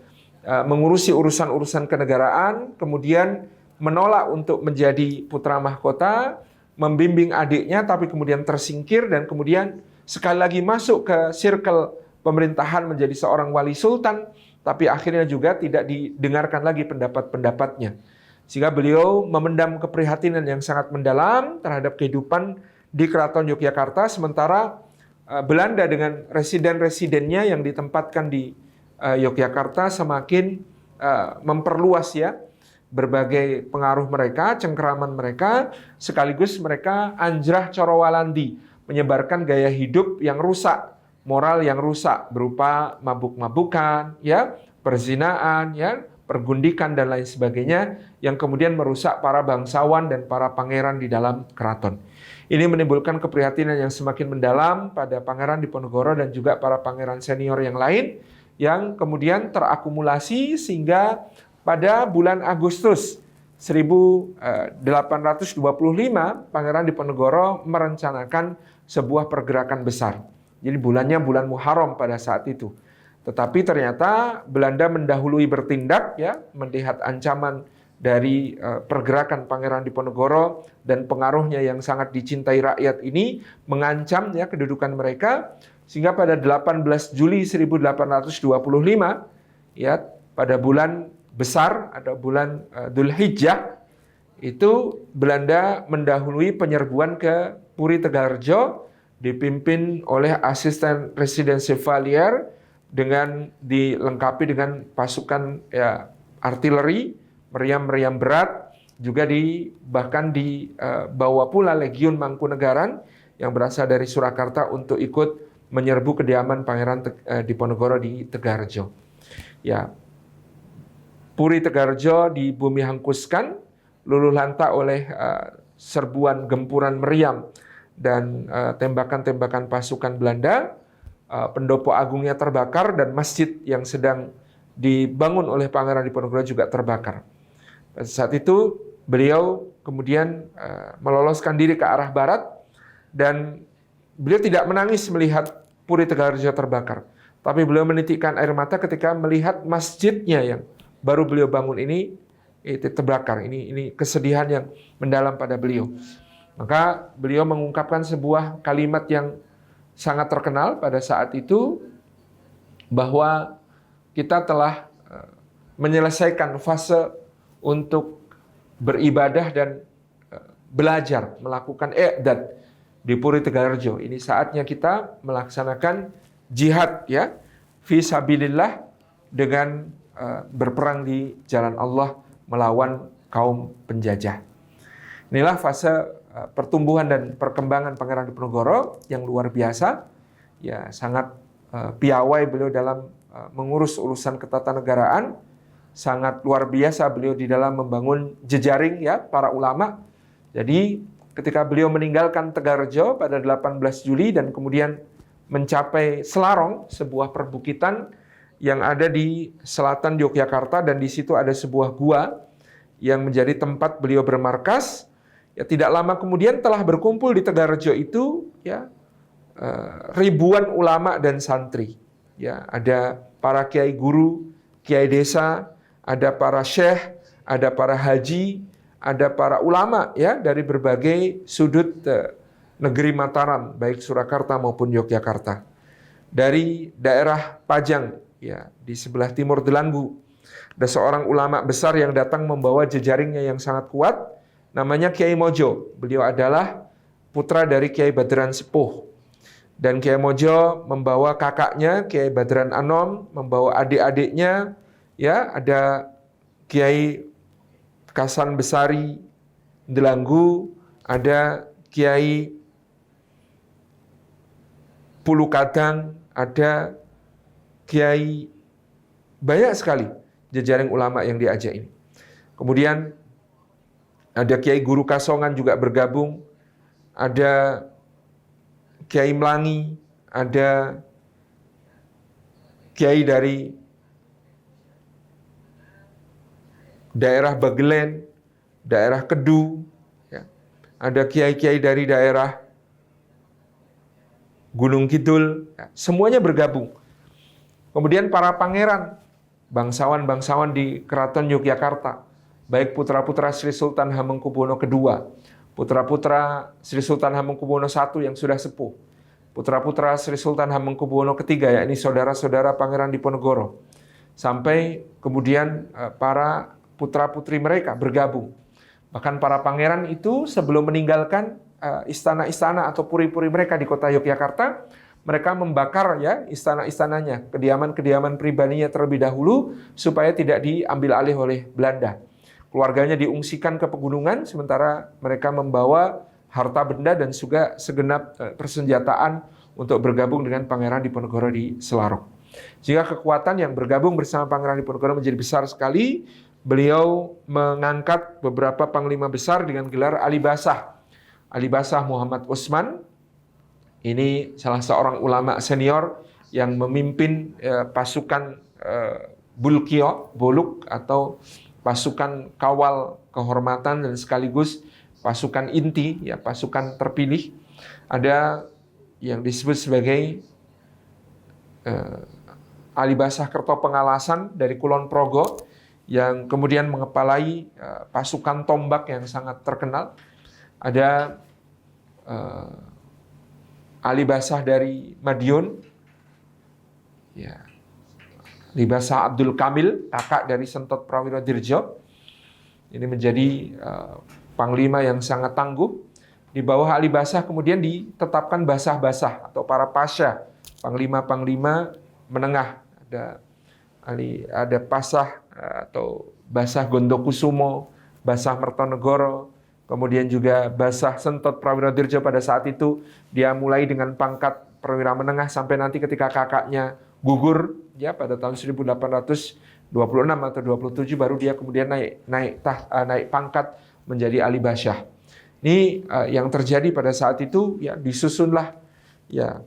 mengurusi urusan-urusan kenegaraan, kemudian menolak untuk menjadi putra mahkota, membimbing adiknya tapi kemudian tersingkir dan kemudian sekali lagi masuk ke circle pemerintahan menjadi seorang wali sultan, tapi akhirnya juga tidak didengarkan lagi pendapat-pendapatnya. Sehingga beliau memendam keprihatinan yang sangat mendalam terhadap kehidupan di Keraton Yogyakarta, sementara Belanda dengan residen-residennya yang ditempatkan di Yogyakarta semakin memperluas ya berbagai pengaruh mereka, cengkeraman mereka, sekaligus mereka anjrah corowalandi, menyebarkan gaya hidup yang rusak, moral yang rusak berupa mabuk-mabukan, ya, perzinaan, ya, pergundikan dan lain sebagainya yang kemudian merusak para bangsawan dan para pangeran di dalam keraton. Ini menimbulkan keprihatinan yang semakin mendalam pada Pangeran Diponegoro dan juga para pangeran senior yang lain yang kemudian terakumulasi sehingga pada bulan Agustus 1825 Pangeran Diponegoro merencanakan sebuah pergerakan besar. Jadi bulannya bulan Muharram pada saat itu. Tetapi ternyata Belanda mendahului bertindak, ya, melihat ancaman dari pergerakan Pangeran Diponegoro dan pengaruhnya yang sangat dicintai rakyat ini mengancam ya kedudukan mereka, sehingga pada 18 Juli 1825 ya pada bulan besar ada bulan Dzulhijjah itu Belanda mendahului penyerbuan ke Puri Tegalrejo dipimpin oleh asisten residen Chevalier dengan dilengkapi dengan pasukan ya, artileri, meriam-meriam berat, juga bahkan dibawa pula Legiun Mangkunegaran yang berasal dari Surakarta untuk ikut menyerbu kediaman Pangeran Diponegoro di Tegalrejo. Ya, Puri Tegalrejo dibumi hangkuskan, luluh lantak oleh serbuan gempuran meriam dan tembakan-tembakan pasukan Belanda. Pendopo agungnya terbakar dan masjid yang sedang dibangun oleh Pangeran Diponegoro juga terbakar. Pada saat itu beliau kemudian meloloskan diri ke arah barat dan beliau tidak menangis melihat Puri Tegalrejo terbakar, tapi beliau menitikkan air mata ketika melihat masjidnya yang baru beliau bangun ini itu terbakar. Ini kesedihan yang mendalam pada beliau. Maka beliau mengungkapkan sebuah kalimat yang sangat terkenal pada saat itu, bahwa kita telah menyelesaikan fase untuk beribadah dan belajar, melakukan i'dad di Puri Tegalrejo. Ini saatnya kita melaksanakan jihad ya, fi sabilillah, dengan berperang di jalan Allah melawan kaum penjajah. Inilah fase pertumbuhan dan perkembangan Pangeran Diponegoro yang luar biasa. Ya, sangat piawai beliau dalam mengurus urusan ketatanegaraan. Sangat luar biasa beliau di dalam membangun jejaring ya para ulama. Jadi ketika beliau meninggalkan Tegalrejo pada 18 Juli dan kemudian mencapai Selarong, sebuah perbukitan yang ada di selatan Yogyakarta, dan di situ ada sebuah gua yang menjadi tempat beliau bermarkas. Ya, tidak lama kemudian telah berkumpul di Tegalrejo itu ya ribuan ulama dan santri. Ya, ada para kiai guru, kiai desa, ada para syekh, ada para haji, ada para ulama ya dari berbagai sudut negeri Mataram, baik Surakarta maupun Yogyakarta. Dari daerah Pajang ya di sebelah timur Delanggu, ada seorang ulama besar yang datang membawa jejaringnya yang sangat kuat, namanya Kiai Mojo. Beliau adalah putra dari Kiai Badran Sepuh. Dan Kiai Mojo membawa kakaknya Kiai Badran Anom, membawa adik-adiknya, ya ada Kiai Kasan Besari Delanggu, ada Kiai Pulukadang, ada Kiai, banyak sekali jejaring ulama yang diajak ini. Kemudian ada Kiai Guru Kasongan juga bergabung, ada Kiai Melangi, ada Kiai dari daerah Bagelen, daerah Kedu, ya. Ada kiai-kiai dari daerah Gunung Kidul, ya. Semuanya bergabung. Kemudian para pangeran, bangsawan-bangsawan di Keraton Yogyakarta, baik putra-putra Sri Sultan Hamengkubuwono II, putra-putra Sri Sultan Hamengkubuwono I yang sudah sepuh, putra-putra Sri Sultan Hamengkubuwono III, yakni saudara-saudara Pangeran Diponegoro, sampai kemudian para putra-putri mereka bergabung. Bahkan para pangeran itu sebelum meninggalkan istana-istana atau puri-puri mereka di kota Yogyakarta, mereka membakar ya istana-istananya, kediaman-kediaman pribadinya terlebih dahulu supaya tidak diambil alih oleh Belanda. Keluarganya diungsikan ke pegunungan, sementara mereka membawa harta benda dan juga segenap persenjataan untuk bergabung dengan Pangeran Diponegoro di Selarong. Sehingga kekuatan yang bergabung bersama Pangeran Diponegoro menjadi besar sekali. Beliau mengangkat beberapa panglima besar dengan gelar Ali Basah. Ali Basah Muhammad Utsman, ini salah seorang ulama senior yang memimpin pasukan Buluk atau pasukan kawal kehormatan dan sekaligus pasukan inti, ya pasukan terpilih. Ada yang disebut sebagai Ali Basah Kertopengalasan dari Kulon Progo, yang kemudian mengepalai pasukan tombak yang sangat terkenal. Ada Ali Basah dari Madiun, ya. Ali Basah Abdul Kamil, kakak dari Sentot Prawiro Dirjo. Ini menjadi panglima yang sangat tangguh. Di bawah Ali Basah kemudian ditetapkan basah-basah atau para pasha, panglima-panglima menengah. Ada Pasah atau Basah Gondokusumo, Basah Mertonegoro, kemudian juga Basah Sentot Prawiro Dirjo. Pada saat itu dia mulai dengan pangkat perwira menengah sampai nanti ketika kakaknya gugur ya pada tahun 1826 atau 27 baru dia kemudian naik pangkat menjadi Ali Basah. Ini yang terjadi pada saat itu, ya disusunlah ya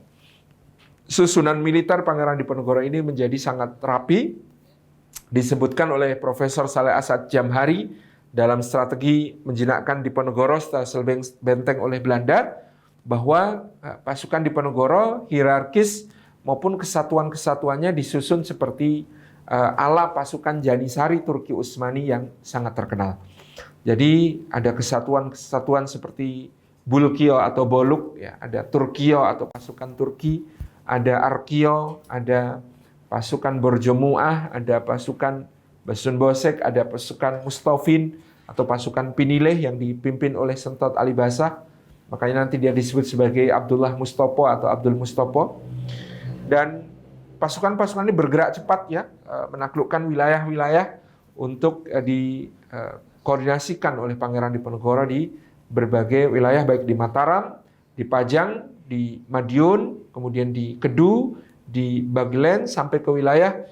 susunan militer Pangeran Diponegoro ini menjadi sangat rapi. Disebutkan oleh Profesor Saleh Asad Jamhari dalam strategi menjinakkan Diponegoro setelah selesai benteng oleh Belanda, bahwa pasukan Diponegoro hierarkis maupun kesatuan-kesatuannya disusun seperti ala pasukan Janisari Turki Utsmani yang sangat terkenal. Jadi ada kesatuan-kesatuan seperti Bulkio atau Boluk, ya, ada Turkio atau pasukan Turki, ada Arkio, ada pasukan Borjomuah, ada pasukan Basun Bosek, ada pasukan Mustafin atau pasukan Pinileh yang dipimpin oleh Sentot Ali Basah. Makanya nanti dia disebut sebagai Abdullah Mustopo atau Abdul Mustopo. Dan pasukan-pasukan ini bergerak cepat ya, menaklukkan wilayah-wilayah untuk dikoordinasikan oleh Pangeran Diponegoro di berbagai wilayah, baik di Mataram, di Pajang, di Madiun, kemudian di Kedu, di Bagelen, sampai ke wilayah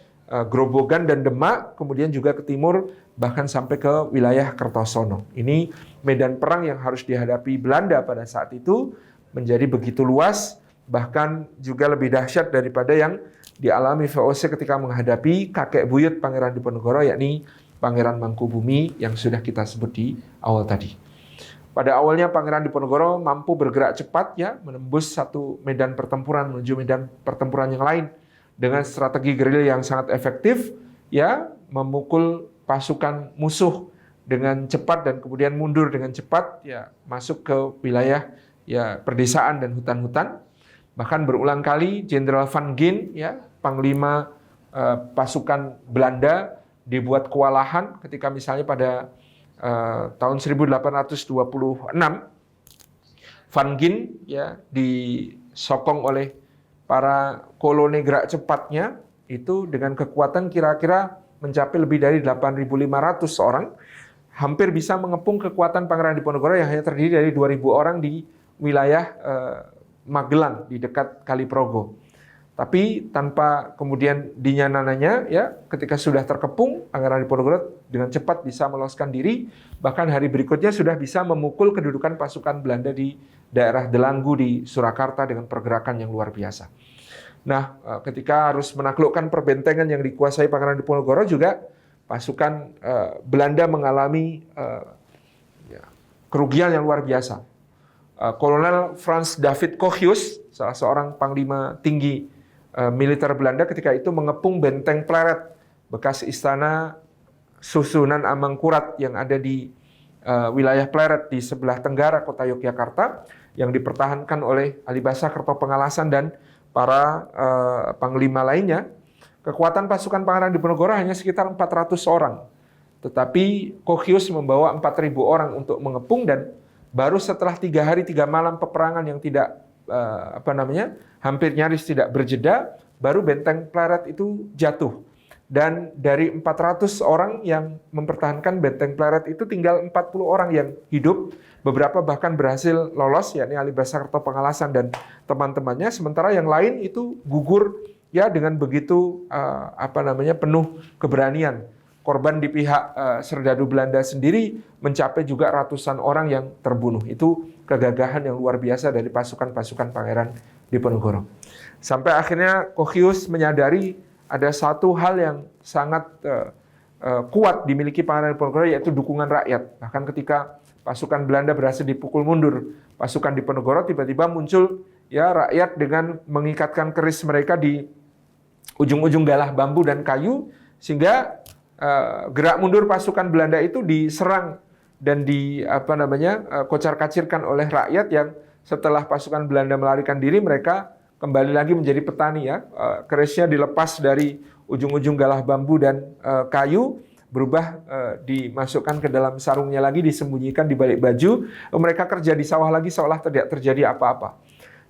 Grobogan dan Demak, kemudian juga ke timur, bahkan sampai ke wilayah Kertosono. Ini medan perang yang harus dihadapi Belanda pada saat itu menjadi begitu luas, bahkan juga lebih dahsyat daripada yang dialami VOC ketika menghadapi kakek buyut Pangeran Diponegoro, yakni Pangeran Mangkubumi yang sudah kita sebut di awal tadi. Pada awalnya Pangeran Diponegoro mampu bergerak cepat ya, menembus satu medan pertempuran menuju medan pertempuran yang lain dengan strategi gerilya yang sangat efektif ya, memukul pasukan musuh dengan cepat dan kemudian mundur dengan cepat ya, masuk ke wilayah ya perdesaan dan hutan-hutan. Bahkan berulang kali Jenderal Van Gien ya, panglima pasukan Belanda, dibuat kewalahan ketika misalnya pada tahun 1826 Van Gien ya disokong oleh para koloni gerak cepatnya itu dengan kekuatan kira-kira mencapai lebih dari 8.500 orang, hampir bisa mengepung kekuatan Pangeran Diponegoro yang hanya terdiri dari 2.000 orang di wilayah Magelang di dekat Kaliprogo. Tapi tanpa kemudian dinyanananya ya, ketika sudah terkepung, Pangeran Diponegoro dengan cepat bisa meloloskan diri, bahkan hari berikutnya sudah bisa memukul kedudukan pasukan Belanda di daerah Delanggu di Surakarta dengan pergerakan yang luar biasa. Nah, ketika harus menaklukkan perbentengan yang dikuasai Pangeran Diponegoro juga, pasukan Belanda mengalami kerugian yang luar biasa. Kolonel Frans David Kochius, salah seorang panglima tinggi militer Belanda ketika itu mengepung benteng Pleret, bekas istana susunan Amangkurat yang ada di wilayah Pleret di sebelah tenggara kota Yogyakarta, yang dipertahankan oleh Alibasa Kertopengalasan dan para panglima lainnya. Kekuatan pasukan Pangeran Diponegoro hanya sekitar 400 orang. Tetapi Kochius membawa 4.000 orang untuk mengepung, dan baru setelah 3 hari 3 malam peperangan yang tidak hampir nyaris tidak berjeda, baru benteng Pleret itu jatuh. Dan dari 400 orang yang mempertahankan benteng Pleret itu tinggal 40 orang yang hidup, beberapa bahkan berhasil lolos, yakni Alibasa Kertopengalasan dan teman-temannya, sementara yang lain itu gugur ya dengan begitu penuh keberanian. Korban di pihak serdadu Belanda sendiri mencapai juga ratusan orang yang terbunuh. Itu kegagahan yang luar biasa dari pasukan-pasukan Pangeran Diponegoro. Sampai akhirnya Kochius menyadari ada satu hal yang sangat kuat dimiliki Pangeran Diponegoro, yaitu dukungan rakyat. Bahkan ketika pasukan Belanda berhasil dipukul mundur, pasukan Diponegoro tiba-tiba muncul ya rakyat dengan mengikatkan keris mereka di ujung-ujung galah bambu dan kayu, sehingga gerak mundur pasukan Belanda itu diserang dan kocar-kacirkan oleh rakyat yang setelah pasukan Belanda melarikan diri, mereka kembali lagi menjadi petani ya. Kerisnya dilepas dari ujung-ujung galah bambu dan kayu, berubah dimasukkan ke dalam sarungnya lagi, disembunyikan di balik baju. Mereka kerja di sawah lagi seolah tidak terjadi apa-apa.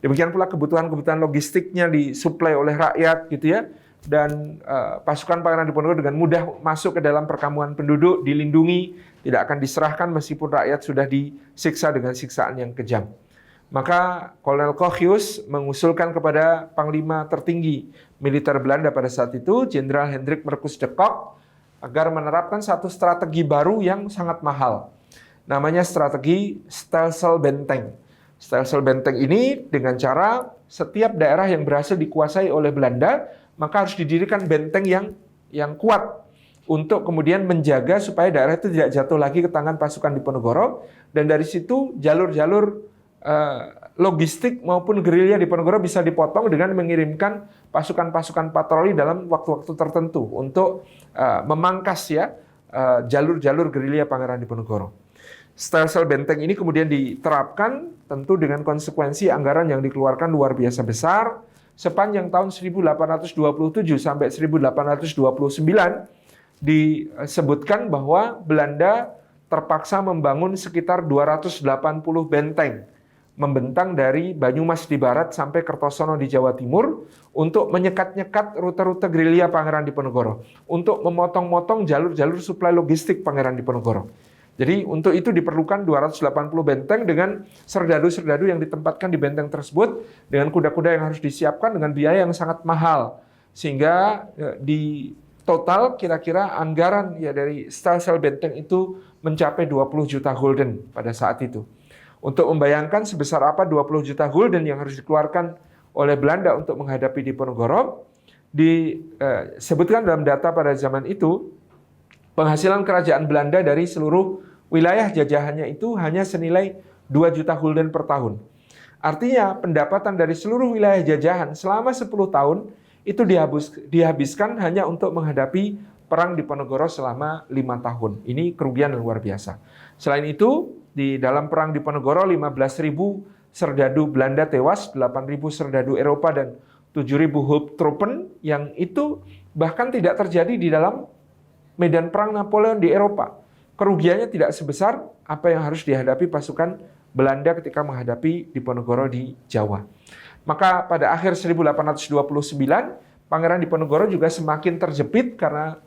Demikian pula kebutuhan-kebutuhan logistiknya disuplai oleh rakyat gitu ya. Dan pasukan Pangeran Diponegoro dengan mudah masuk ke dalam perkampungan penduduk, dilindungi, tidak akan diserahkan meskipun rakyat sudah disiksa dengan siksaan yang kejam. Maka Kolonel Kochius mengusulkan kepada panglima tertinggi militer Belanda pada saat itu, Jenderal Hendrik Marcus de Kock, agar menerapkan satu strategi baru yang sangat mahal. Namanya strategi Stelsel Benteng. Stelsel Benteng ini dengan cara setiap daerah yang berhasil dikuasai oleh Belanda, maka harus didirikan benteng yang kuat untuk kemudian menjaga supaya daerah itu tidak jatuh lagi ke tangan pasukan Diponegoro. Dan dari situ jalur-jalur logistik maupun gerilya Diponegoro bisa dipotong dengan mengirimkan pasukan-pasukan patroli dalam waktu-waktu tertentu untuk memangkas ya jalur-jalur gerilya Pangeran Diponegoro. Stelsel benteng ini kemudian diterapkan tentu dengan konsekuensi anggaran yang dikeluarkan luar biasa besar. Sepanjang tahun 1827 sampai 1829 disebutkan bahwa Belanda terpaksa membangun sekitar 280 benteng membentang dari Banyumas di barat sampai Kertosono di Jawa Timur untuk menyekat-nyekat rute-rute gerilya Pangeran Diponegoro, untuk memotong-motong jalur-jalur suplai logistik Pangeran Diponegoro. Jadi untuk itu diperlukan 280 benteng dengan serdadu-serdadu yang ditempatkan di benteng tersebut, dengan kuda-kuda yang harus disiapkan dengan biaya yang sangat mahal. Sehingga di total kira-kira anggaran ya dari Stelsel benteng itu mencapai 20 juta gulden pada saat itu. Untuk membayangkan sebesar apa 20 juta gulden yang harus dikeluarkan oleh Belanda untuk menghadapi Diponegoro, disebutkan dalam data pada zaman itu, penghasilan kerajaan Belanda dari seluruh wilayah jajahannya itu hanya senilai 2 juta gulden per tahun. Artinya pendapatan dari seluruh wilayah jajahan selama 10 tahun itu dihabiskan hanya untuk menghadapi perang Diponegoro selama 5 tahun. Ini kerugian yang luar biasa. Selain itu, di dalam perang Diponegoro 15.000 serdadu Belanda tewas, 8.000 serdadu Eropa dan 7.000 Hulptruppen yang itu bahkan tidak terjadi di dalam medan perang Napoleon di Eropa. Kerugiannya tidak sebesar apa yang harus dihadapi pasukan Belanda ketika menghadapi Diponegoro di Jawa. Maka pada akhir 1829, Pangeran Diponegoro juga semakin terjepit karena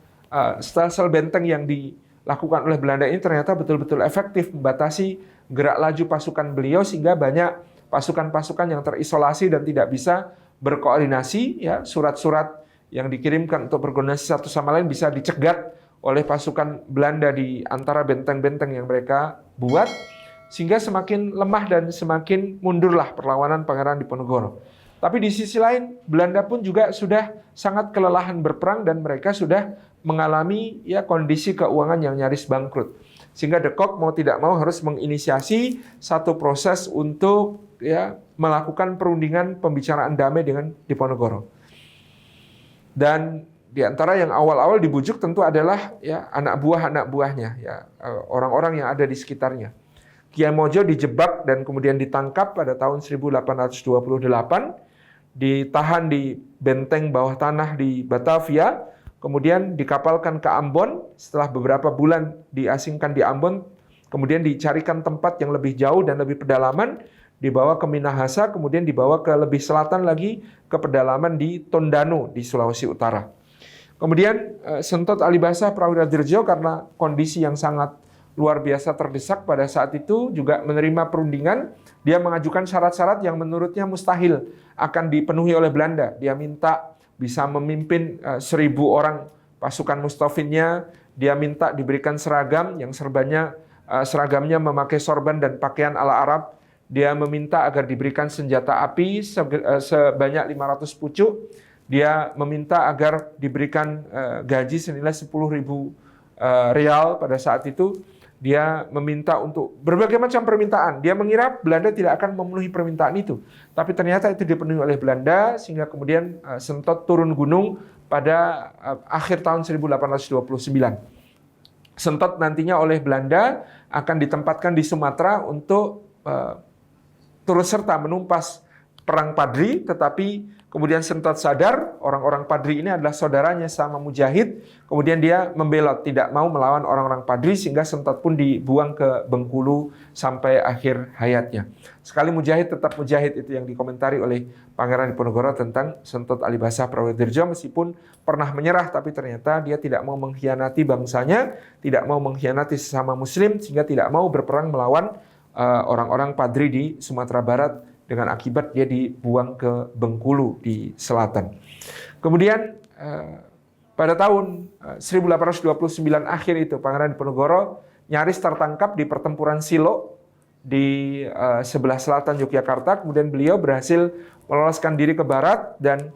Stelsel benteng yang dilakukan oleh Belanda ini ternyata betul-betul efektif membatasi gerak laju pasukan beliau, sehingga banyak pasukan-pasukan yang terisolasi dan tidak bisa berkoordinasi, ya, surat-surat yang dikirimkan untuk berkoordinasi satu sama lain bisa dicegat oleh pasukan Belanda di antara benteng-benteng yang mereka buat, sehingga semakin lemah dan semakin mundurlah perlawanan Pangeran Diponegoro. Tapi di sisi lain, Belanda pun juga sudah sangat kelelahan berperang dan mereka sudah mengalami ya kondisi keuangan yang nyaris bangkrut. Sehingga De Kock mau tidak mau harus menginisiasi satu proses untuk melakukan perundingan pembicaraan damai dengan Diponegoro. Dan di antara yang awal-awal dibujuk tentu adalah anak buahnya, orang-orang yang ada di sekitarnya. Kiai Mojo dijebak dan kemudian ditangkap pada tahun 1828, ditahan di benteng bawah tanah di Batavia, kemudian dikapalkan ke Ambon. Setelah beberapa bulan diasingkan di Ambon, kemudian dicarikan tempat yang lebih jauh dan lebih pedalaman, dibawa ke Minahasa, kemudian dibawa ke lebih selatan lagi ke pedalaman di Tondano di Sulawesi Utara. Kemudian Sentot Alibasa Prawira Dirjo karena kondisi yang sangat luar biasa terdesak pada saat itu juga menerima perundingan. Dia mengajukan syarat-syarat yang menurutnya mustahil akan dipenuhi oleh Belanda. Dia minta bisa memimpin 1.000 orang pasukan Mustafinnya. Dia minta diberikan seragam yang seragamnya memakai sorban dan pakaian ala Arab. Dia meminta agar diberikan senjata api sebanyak 500 pucuk. Dia meminta agar diberikan gaji senilai 10.000 real pada saat itu. Dia meminta untuk berbagai macam permintaan. Dia mengira Belanda tidak akan memenuhi permintaan itu. Tapi ternyata itu dipenuhi oleh Belanda, sehingga kemudian Sentot turun gunung pada akhir tahun 1829. Sentot nantinya oleh Belanda akan ditempatkan di Sumatera untuk turut serta menumpas perang Padri, tetapi kemudian Sentot sadar orang-orang Padri ini adalah saudaranya sama Mujahid, kemudian dia membelot, tidak mau melawan orang-orang Padri, sehingga Sentot pun dibuang ke Bengkulu sampai akhir hayatnya. Sekali Mujahid tetap Mujahid, itu yang dikomentari oleh Pangeran Diponegoro tentang Sentot Alibasa Prawira Dirjo, meskipun pernah menyerah, tapi ternyata dia tidak mau mengkhianati bangsanya, tidak mau mengkhianati sesama Muslim, sehingga tidak mau berperang melawan orang-orang Padri di Sumatera Barat, dengan akibat dia dibuang ke Bengkulu di selatan. Kemudian pada tahun 1829 akhir itu Pangeran Diponegoro nyaris tertangkap di pertempuran Silo di sebelah selatan Yogyakarta. Kemudian beliau berhasil meloloskan diri ke barat dan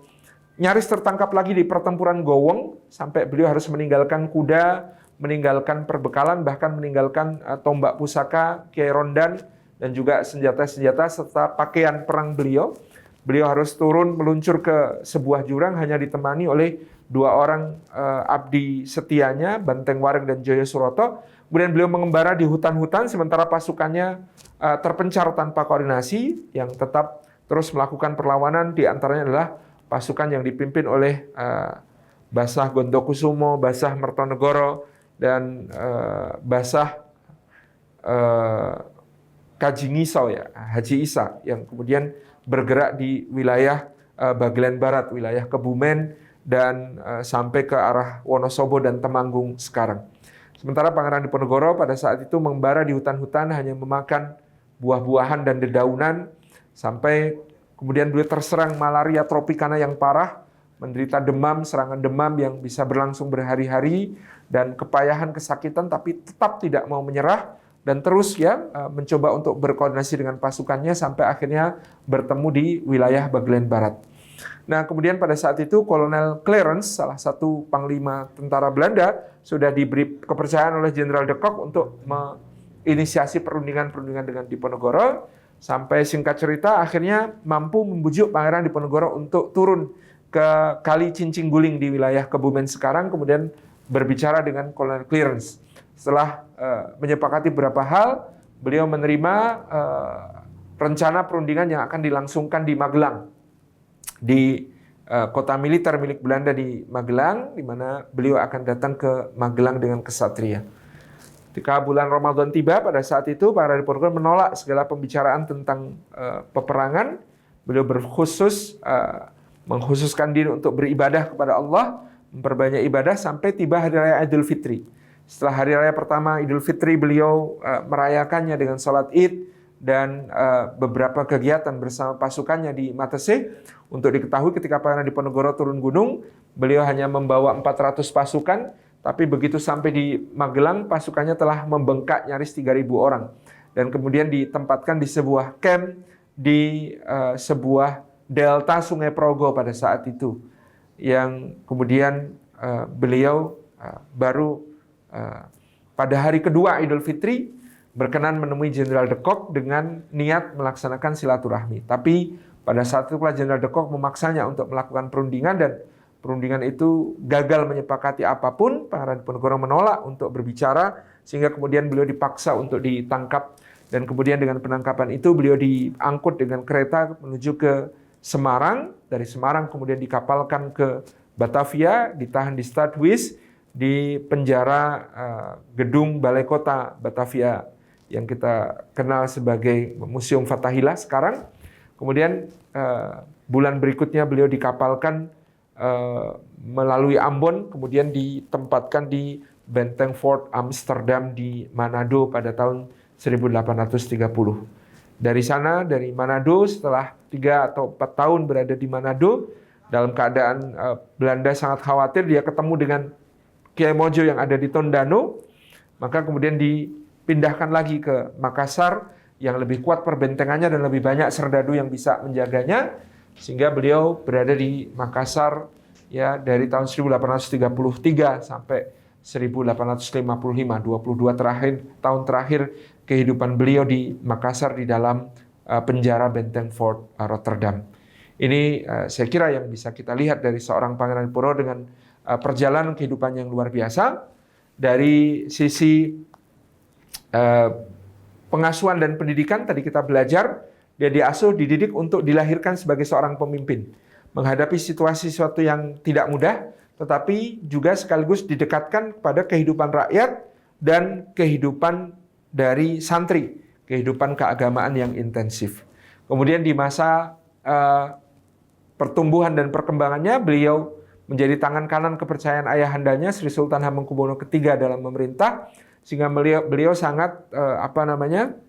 nyaris tertangkap lagi di pertempuran Gowong, sampai beliau harus meninggalkan kuda, meninggalkan perbekalan, bahkan meninggalkan tombak pusaka, Kiai Rondan, dan juga senjata-senjata serta pakaian perang beliau. Beliau harus turun meluncur ke sebuah jurang hanya ditemani oleh 2 orang abdi setianya, Banteng Wareng dan Joyo Suroto. Kemudian beliau mengembara di hutan-hutan sementara pasukannya terpencar tanpa koordinasi, yang tetap terus melakukan perlawanan. Di antaranya adalah pasukan yang dipimpin oleh Basah Gondokusumo, Basah Mertonegoro, dan Basah Kaji Ngisau Haji Isa, yang kemudian bergerak di wilayah Bagelen Barat, wilayah Kebumen, dan sampai ke arah Wonosobo dan Temanggung sekarang. Sementara Pangeran Diponegoro pada saat itu mengembara di hutan-hutan hanya memakan buah-buahan dan dedaunan, sampai kemudian beliau terserang malaria tropikana yang parah, menderita demam, serangan demam yang bisa berlangsung berhari-hari, dan kepayahan, kesakitan, tapi tetap tidak mau menyerah. Dan terus mencoba untuk berkoordinasi dengan pasukannya sampai akhirnya bertemu di wilayah Bagelen Barat. Nah, kemudian pada saat itu Kolonel Clarence, salah satu panglima tentara Belanda, sudah diberi kepercayaan oleh Jenderal De Kock untuk menginisiasi perundingan-perundingan dengan Diponegoro. Sampai singkat cerita akhirnya mampu membujuk Pangeran Diponegoro untuk turun ke Kali Cincing Guling di wilayah Kebumen sekarang, kemudian berbicara dengan Kolonel Clarence. Setelah menyepakati beberapa hal, beliau menerima rencana perundingan yang akan dilangsungkan di Magelang, di kota militer milik Belanda di Magelang, di mana beliau akan datang ke Magelang dengan kesatria. Ketika bulan Ramadan tiba, pada saat itu Pangeran Diponegoro menolak segala pembicaraan tentang peperangan. Beliau mengkhususkan diri untuk beribadah kepada Allah, memperbanyak ibadah sampai tiba hari raya Idul Fitri. Setelah hari raya pertama Idul Fitri, beliau merayakannya dengan sholat Id dan beberapa kegiatan bersama pasukannya di Matese. Untuk diketahui ketika Pangeran Diponegoro turun gunung, beliau hanya membawa 400 pasukan, tapi begitu sampai di Magelang, pasukannya telah membengkak nyaris 3.000 orang. Dan kemudian ditempatkan di sebuah camp di sebuah delta Sungai Progo pada saat itu, yang kemudian beliau baru pada hari kedua Idul Fitri berkenan menemui Jenderal de Kock dengan niat melaksanakan silaturahmi. Tapi pada saat itulah Jenderal de Kock memaksanya untuk melakukan perundingan, dan perundingan itu gagal menyepakati apapun. Pangeran Diponegoro menolak untuk berbicara, sehingga kemudian beliau dipaksa untuk ditangkap. Dan kemudian dengan penangkapan itu beliau diangkut dengan kereta menuju ke Semarang. Dari Semarang kemudian dikapalkan ke Batavia, ditahan di Stadhuis, di penjara gedung Balai Kota Batavia yang kita kenal sebagai Museum Fathahillah sekarang. Kemudian bulan berikutnya beliau dikapalkan melalui Ambon, kemudian ditempatkan di Benteng Fort Amsterdam di Manado pada tahun 1830. Dari sana, dari Manado, setelah 3 atau 4 tahun berada di Manado, dalam keadaan Belanda sangat khawatir, dia ketemu dengan Kiai Mojo yang ada di Tondano, maka kemudian dipindahkan lagi ke Makassar yang lebih kuat perbentengannya dan lebih banyak serdadu yang bisa menjaganya, sehingga beliau berada di Makassar ya dari tahun 1833 sampai 1855, 22 tahun terakhir kehidupan beliau di Makassar di dalam penjara Benteng Fort Rotterdam. Ini saya kira yang bisa kita lihat dari seorang Pangeran Diponegoro dengan perjalanan kehidupan yang luar biasa. Dari sisi pengasuhan dan pendidikan, tadi kita belajar, dia diasuh, dididik untuk dilahirkan sebagai seorang pemimpin. Menghadapi situasi-situasi yang tidak mudah, tetapi juga sekaligus didekatkan pada kehidupan rakyat dan kehidupan dari santri, kehidupan keagamaan yang intensif. Kemudian di masa pertumbuhan dan perkembangannya, beliau menjadi tangan kanan kepercayaan ayahandanya Sri Sultan Hamengkubuwono III dalam memerintah, sehingga beliau sangat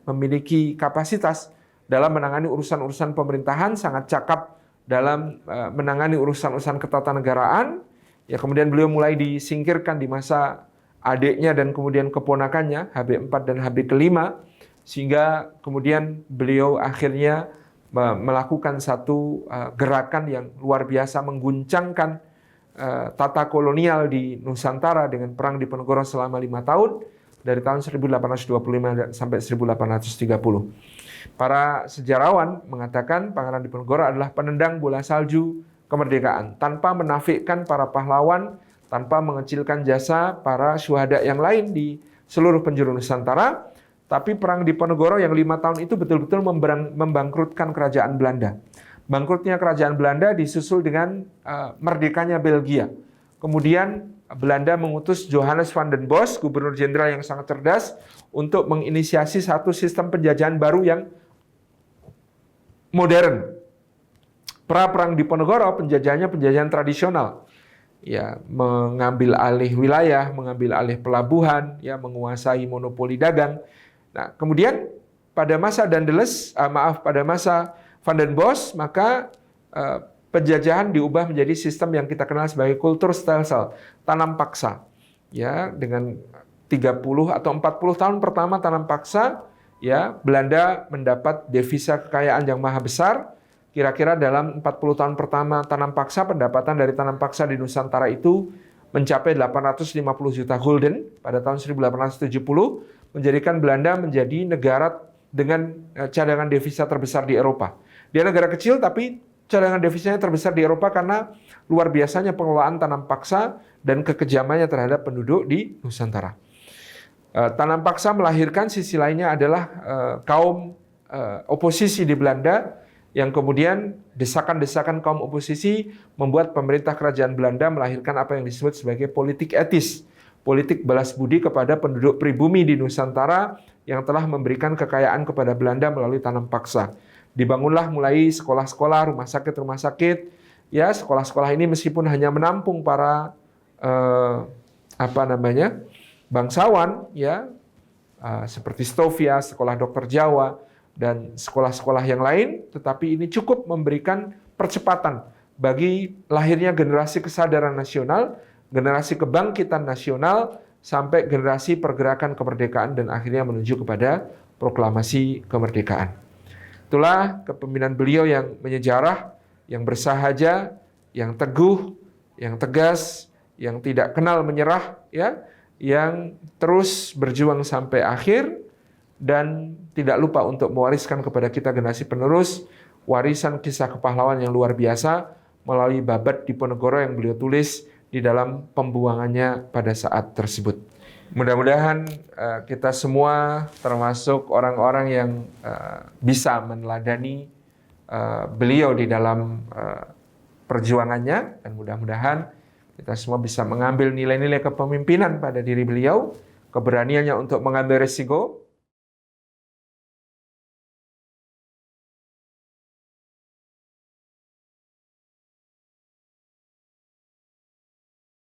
memiliki kapasitas dalam menangani urusan-urusan pemerintahan, sangat cakap dalam menangani urusan-urusan ketatanegaraan. Ya, kemudian beliau mulai disingkirkan di masa adiknya dan kemudian keponakannya HB4 dan HB kelima, sehingga kemudian beliau akhirnya melakukan satu gerakan yang luar biasa mengguncangkan tata kolonial di Nusantara dengan perang Diponegoro selama 5 tahun dari tahun 1825 sampai 1830. Para sejarawan mengatakan Pangeran Diponegoro adalah penendang bola salju kemerdekaan, tanpa menafikan para pahlawan, tanpa mengecilkan jasa para syuhada yang lain di seluruh penjuru Nusantara. Tapi perang Diponegoro yang 5 tahun itu betul-betul membangkrutkan kerajaan Belanda. Bangkrutnya kerajaan Belanda disusul dengan merdekanya Belgia. Kemudian Belanda mengutus Johannes van den Bos, gubernur jenderal yang sangat cerdas, untuk menginisiasi satu sistem penjajahan baru yang modern. Pra-perang Diponegoro penjajahannya penjajahan tradisional. Ya, mengambil alih wilayah, mengambil alih pelabuhan, ya, menguasai monopoli dagang. Nah, kemudian pada masa pada masa Van den Bos, maka penjajahan diubah menjadi sistem yang kita kenal sebagai Kulturstelsel, tanam paksa. Ya, dengan 30 atau 40 tahun pertama tanam paksa, ya, Belanda mendapat devisa kekayaan yang maha besar. Kira-kira dalam 40 tahun pertama tanam paksa, pendapatan dari tanam paksa di Nusantara itu mencapai 850 juta gulden pada tahun 1870, menjadikan Belanda menjadi negara dengan cadangan devisa terbesar di Eropa. Dia negara kecil tapi cadangan devisanya terbesar di Eropa karena luar biasanya pengelolaan tanam paksa dan kekejamannya terhadap penduduk di Nusantara. Tanam paksa melahirkan sisi lainnya adalah kaum oposisi di Belanda, yang kemudian desakan-desakan kaum oposisi membuat pemerintah kerajaan Belanda melahirkan apa yang disebut sebagai politik etis, politik balas budi kepada penduduk pribumi di Nusantara yang telah memberikan kekayaan kepada Belanda melalui tanam paksa. Dibangunlah mulai sekolah-sekolah, rumah sakit. Ya, sekolah-sekolah ini meskipun hanya menampung para bangsawan, ya, seperti Stovia, sekolah dokter Jawa, dan sekolah-sekolah yang lain, tetapi ini cukup memberikan percepatan bagi lahirnya generasi kesadaran nasional, generasi kebangkitan nasional, sampai generasi pergerakan kemerdekaan dan akhirnya menuju kepada proklamasi kemerdekaan. Itulah kepemimpinan beliau yang menyejarah, yang bersahaja, yang teguh, yang tegas, yang tidak kenal menyerah, ya, yang terus berjuang sampai akhir dan tidak lupa untuk mewariskan kepada kita generasi penerus warisan kisah kepahlawan yang luar biasa melalui Babad Diponegoro yang beliau tulis di dalam pembuangannya pada saat tersebut. Mudah-mudahan kita semua termasuk orang-orang yang bisa meneladani beliau di dalam perjuangannya, dan mudah-mudahan kita semua bisa mengambil nilai-nilai kepemimpinan pada diri beliau, keberaniannya untuk mengambil resiko,